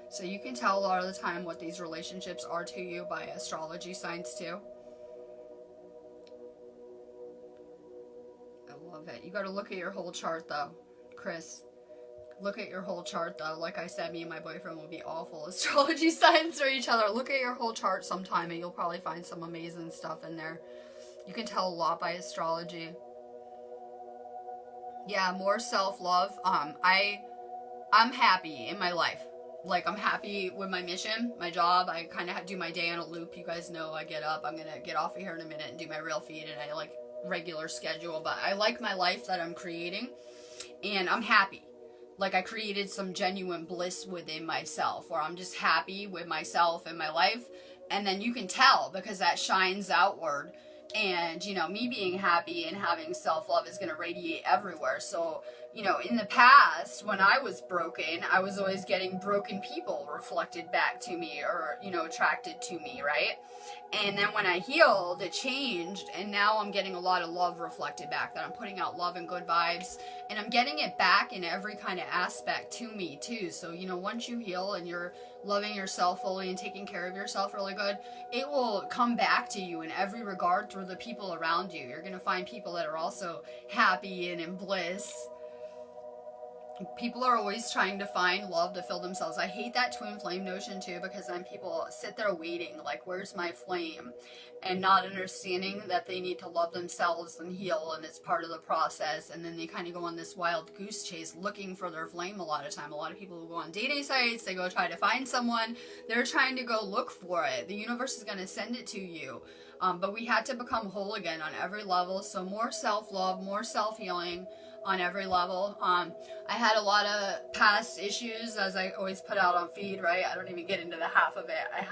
So you can tell a lot of the time what these relationships are to you by astrology signs too. I love it. You got to look at your whole chart though, Chris. Look at your whole chart though. Like I said, me and my boyfriend will be awful astrology signs for each other. Look at your whole chart sometime and you'll probably find some amazing stuff in there. You can tell a lot by astrology. Yeah, more self-love. I'm happy in my life. Like, I'm happy with my mission, my job. I kind of do my day on a loop. You guys know I get up. I'm going to get off of here in a minute and do my real feed, and I like regular schedule. But I like my life that I'm creating, and I'm happy. Like, I created some genuine bliss within myself, where I'm just happy with myself and my life. And then you can tell because that shines outward. And, you know, me being happy and having self-love is going to radiate everywhere. So, you know, in the past, when I was broken, I was always getting broken people reflected back to me or, you know, attracted to me, right? And then when I healed, it changed. And now I'm getting a lot of love reflected back, that I'm putting out love and good vibes. And I'm getting it back in every kind of aspect to me, too. So, you know, once you heal and you're loving yourself fully and taking care of yourself really good, it will come back to you in every regard through the people around you. You're going to find people that are also happy and in bliss. People are always trying to find love to fill themselves. I hate that twin flame notion too, because then people sit there waiting, like, where's my flame? And not understanding that they need to love themselves and heal, and it's part of the process. And then they kind of go on this wild goose chase looking for their flame a lot of time. A lot of people will go on dating sites, they go try to find someone, they're trying to go look for it. The universe is going to send it to you. But we had to become whole again on every level. So more self-love, more self-healing on every level. I had a lot of past issues, as I always put out on feed, right? I don't even get into the half of it. I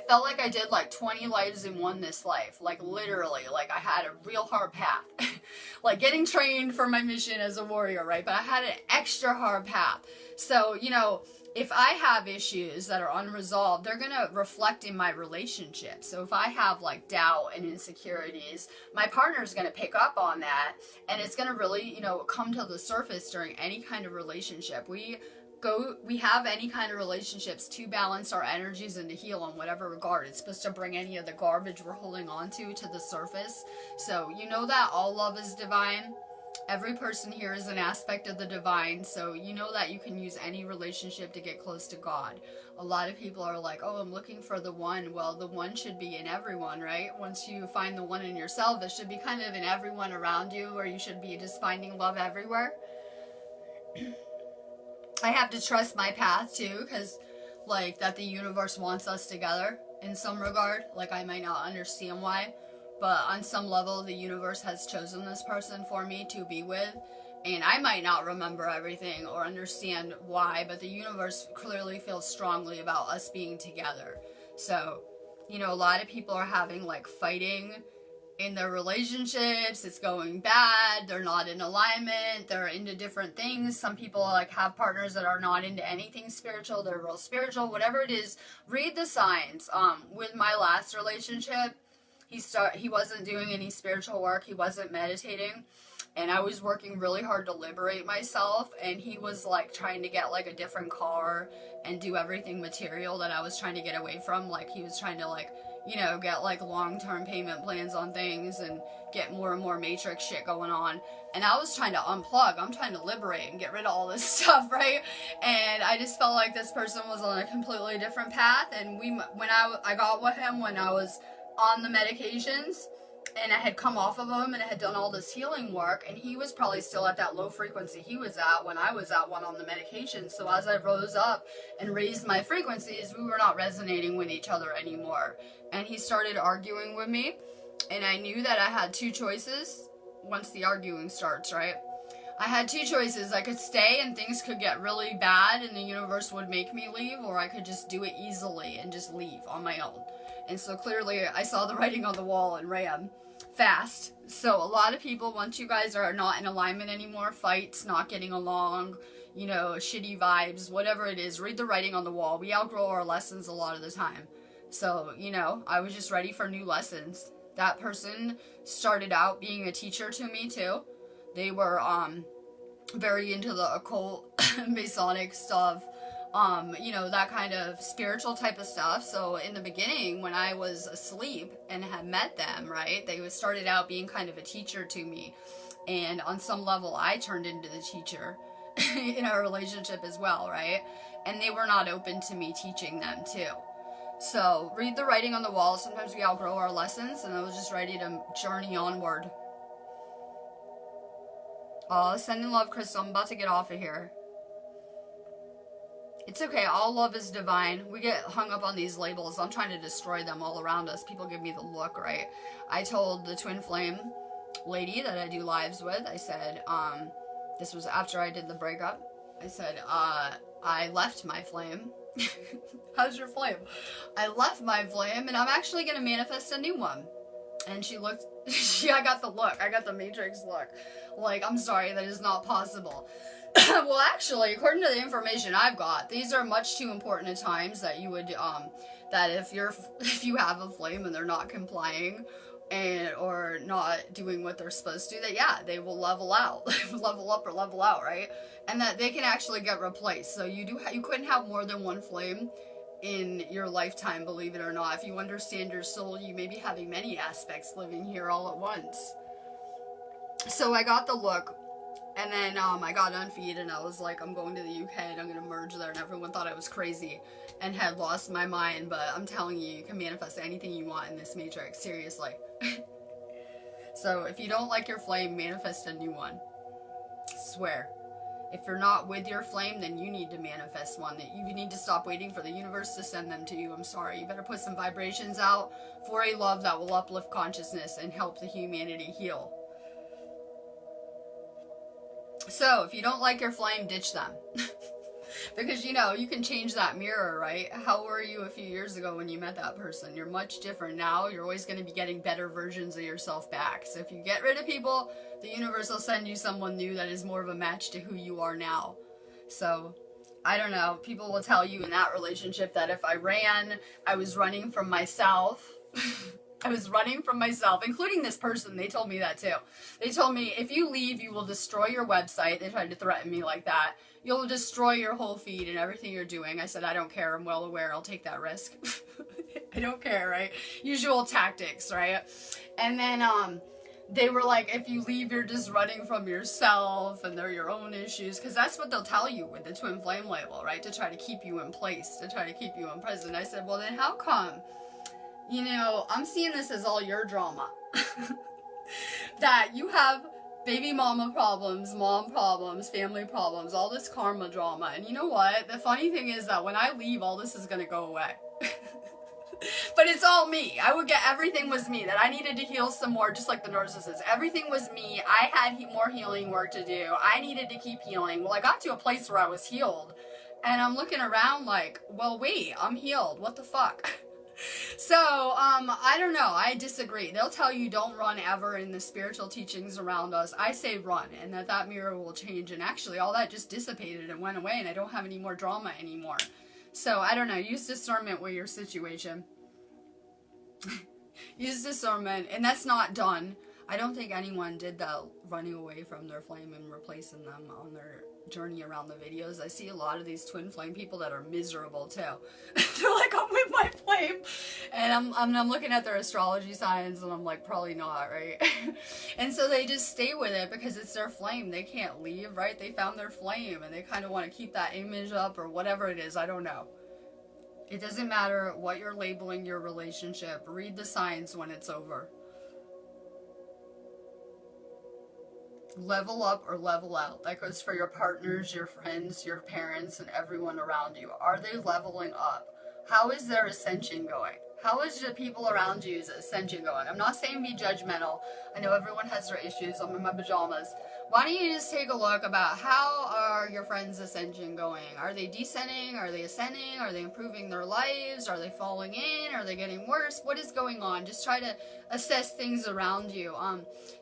felt like I did like 20 lives in one this life. Like literally, like I had a real hard path. Like getting trained for my mission as a warrior, right? But I had an extra hard path. So, you know, if I have issues that are unresolved, they're going to reflect in my relationship. So if I have like doubt and insecurities, my partner's going to pick up on that, and it's going to really, you know, come to the surface during any kind of relationship. We have any kind of relationships to balance our energies and to heal in whatever regard. It's supposed to bring any of the garbage we're holding on to the surface. So you know that all love is divine. Every person here is an aspect of the divine, so you know that you can use any relationship to get close to God. A lot of people are like, oh, I'm looking for the one. Well, the one should be in everyone, right? Once you find the one in yourself, it should be kind of in everyone around you, or you should be just finding love everywhere. I have to trust my path too, because like that the universe wants us together in some regard. Like I might not understand why, but on some level the universe has chosen this person for me to be with, and I might not remember everything or understand why, but the universe clearly feels strongly about us being together. So, you know, a lot of people are having like fighting in their relationships. It's going bad, they're not in alignment, they're into different things. Some people like have partners that are not into anything spiritual, they're real spiritual, whatever it is. Read the signs. With my last relationship, he wasn't doing any spiritual work, he wasn't meditating, and I was working really hard to liberate myself, and he was like trying to get like a different car and do everything material that I was trying to get away from. Like he was trying to like, you know, get like long-term payment plans on things and get more and more matrix shit going on. And I was trying to unplug. I'm trying to liberate and get rid of all this stuff, right? And I just felt like this person was on a completely different path. And when I got with him when I was on the medications, and I had come off of them and I had done all this healing work, and he was probably still at that low frequency he was at when I was at one on the medication. So as I rose up and raised my frequencies, we were not resonating with each other anymore. And he started arguing with me, and I knew that I had two choices once the arguing starts, right? I had two choices. I could stay and things could get really bad and the universe would make me leave, or I could just do it easily and just leave on my own. And so clearly I saw the writing on the wall and ran fast. So a lot of people, once you guys are not in alignment anymore, fights, not getting along, you know, shitty vibes, whatever it is, read the writing on the wall. We outgrow our lessons a lot of the time. So, you know, I was just ready for new lessons. That person started out being a teacher to me too. They were very into the occult, Masonic stuff, you know, that kind of spiritual type of stuff. So in the beginning, when I was asleep and had met them, right, they started out being kind of a teacher to me. And on some level, I turned into the teacher in our relationship as well, right? And they were not open to me teaching them too. So read the writing on the wall. Sometimes we outgrow our lessons, and I was just ready to journey onward. Sending love, Crystal. I'm about to get off of here. It's okay. All love is divine. We get hung up on these labels. I'm trying to destroy them all around us. People give me the look, right? I told the twin flame lady that I do lives with, I said, this was after I did the breakup. I said, I left my flame. How's your flame? I left my flame, and I'm actually going to manifest a new one. And she looked, I got the look. I got the matrix look. Like, I'm sorry, that is not possible. Well, actually, according to the information I've got, these are much too important at times that you would, that if you have a flame and they're not complying or not doing what they're supposed to, that yeah, they will level out, level up or level out, right? And that they can actually get replaced. So you couldn't have more than one flame in your lifetime, believe it or not. If you understand your soul, you may be having many aspects living here all at once. So I got the look. And then I got unfeed and I was like, I'm going to the UK and I'm going to merge there. And everyone thought I was crazy and had lost my mind. But I'm telling you, you can manifest anything you want in this matrix. Seriously. So if you don't like your flame, manifest a new one. Swear. If you're not with your flame, then you need to manifest one. That you need to stop waiting for the universe to send them to you. I'm sorry. You better put some vibrations out for a love that will uplift consciousness and help the humanity heal. So, if you don't like your flame, ditch them. Because, you know, you can change that mirror, right? How were you a few years ago when you met that person? You're much different now. You're always going to be getting better versions of yourself back. So, if you get rid of people, the universe will send you someone new that is more of a match to who you are now. So, I don't know. People will tell you in that relationship that if I ran, I was running from myself. I was running from myself, including this person. They told me that too. They told me, if you leave, you will destroy your website. They tried to threaten me like that. You'll destroy your whole feed and everything you're doing. I said, I don't care. I'm well aware. I'll take that risk. I don't care, right? Usual tactics, right? And then they were like, if you leave, you're just running from yourself and they're your own issues. Because that's what they'll tell you with the twin flame label, right? To try to keep you in place, to try to keep you in prison. I said, well, then how come? You know, I'm seeing this as all your drama. That you have baby mama problems, mom problems, family problems, all this karma drama. And you know what? The funny thing is that when I leave, all this is going to go away. But it's all me. Everything was me. That I needed to heal some more, just like the narcissist. Everything was me. I had more healing work to do. I needed to keep healing. Well, I got to a place where I was healed. And I'm looking around like, well, wait, I'm healed. What the fuck? So, I don't know. I disagree. They'll tell you don't run ever in the spiritual teachings around us. I say run, and that mirror will change. And actually, all that just dissipated and went away, and I don't have any more drama anymore. So, I don't know. Use discernment with your situation. Use discernment, and that's not done. I don't think anyone did that, running away from their flame and replacing them on their journey around the videos. I see a lot of these twin flame people that are miserable too. They're like, I'm with my flame, and I'm looking at their astrology signs, and I'm like, probably not, right? And so they just stay with it because it's their flame. They can't leave, right? They found their flame, and they kind of want to keep that image up, or whatever it is. I don't know. It doesn't matter what you're labeling your relationship. Read the signs when it's over. Level up or level out. That goes for your partners, your friends, your parents, and everyone around you. Are they leveling up? How is their ascension going? How is the people around you's ascension going? I'm not saying be judgmental. I know everyone has their issues. I'm in my pajamas. Why don't you just take a look about how are your friends' ascension going? Are they descending? Are they ascending? Are they improving their lives? Are they falling in? Are they getting worse? What is going on? Just try to assess things around you.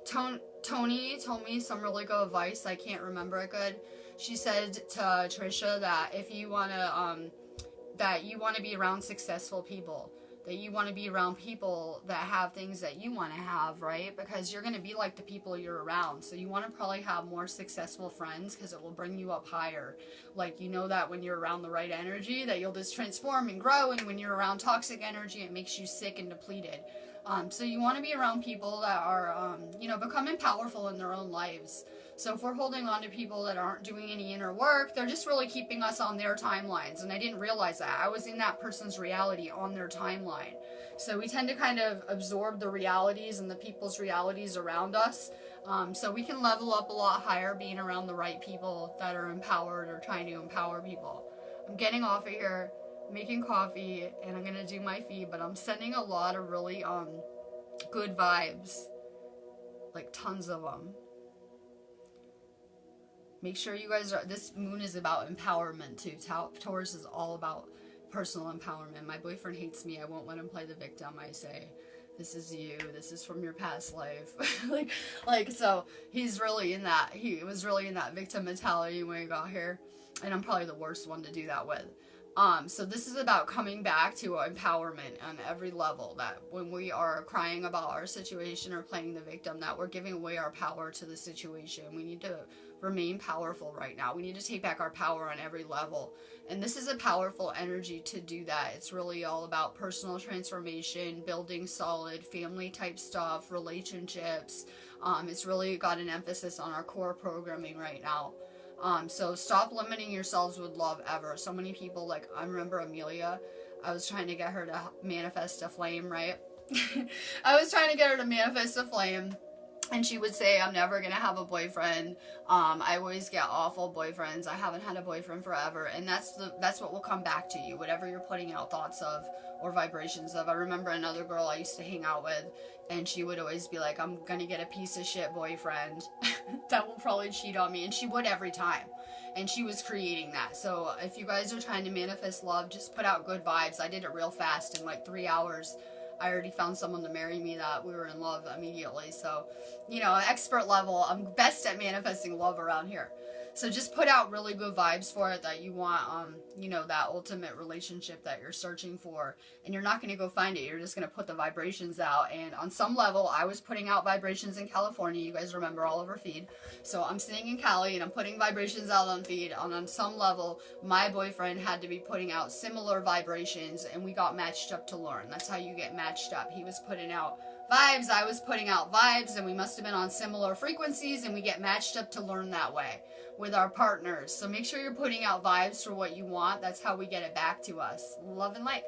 Tony told me some really good advice. I can't remember it good. She said to Trisha that if you want to be around successful people, that you want to be around people that have things that you want to have, right? Because you're going to be like the people you're around. So you want to probably have more successful friends because it will bring you up higher. Like, you know that when you're around the right energy, that you'll just transform and grow. And when you're around toxic energy, it makes you sick and depleted. So you want to be around people that are, becoming powerful in their own lives. So if we're holding on to people that aren't doing any inner work, they're just really keeping us on their timelines. And I didn't realize that. I was in that person's reality on their timeline. So we tend to kind of absorb the realities and the people's realities around us. So we can level up a lot higher being around the right people that are empowered or trying to empower people. I'm getting off of here, making coffee, and I'm going to do my feed, but I'm sending a lot of really good vibes. Like tons of them. Make sure you guys are, this moon is about empowerment too. Taurus is all about personal empowerment. My boyfriend hates me. I won't let him play the victim. I say, this is you. This is from your past life. So he's really in that, he was really in that victim mentality when he got here. And I'm probably the worst one to do that with. So this is about coming back to empowerment on every level, that when we are crying about our situation or playing the victim, that we're giving away our power to the situation. We need to remain powerful right now. We need to take back our power on every level. And this is a powerful energy to do that. It's really all about personal transformation, building solid family type stuff, relationships. It's really got an emphasis on our core programming right now. So stop limiting yourselves with love ever. So many people, like, I remember Amelia, I was trying to get her to manifest a flame, right? I was trying to get her to manifest a flame, and she would say, I'm never going to have a boyfriend. I always get awful boyfriends. I haven't had a boyfriend forever. And that's what will come back to you, whatever you're putting out thoughts of or vibrations of. I remember another girl I used to hang out with, and she would always be like, I'm going to get a piece of shit boyfriend that will probably cheat on me. And she would every time. And she was creating that. So if you guys are trying to manifest love, just put out good vibes. I did it real fast in like 3 hours. I already found someone to marry me that we were in love immediately. So, expert level. I'm best at manifesting love around here. So just put out really good vibes for it, that you want, that ultimate relationship that you're searching for. And you're not going to go find it. You're just going to put the vibrations out. And on some level, I was putting out vibrations in California. You guys remember all over feed. So I'm sitting in Cali and I'm putting vibrations out on feed. And on some level, my boyfriend had to be putting out similar vibrations, and we got matched up to learn. That's how you get matched up. He was putting out vibes, I was putting out vibes, and we must have been on similar frequencies, and we get matched up to learn that way with our partners. So make sure you're putting out vibes for what you want. That's how we get it back to us. Love and light.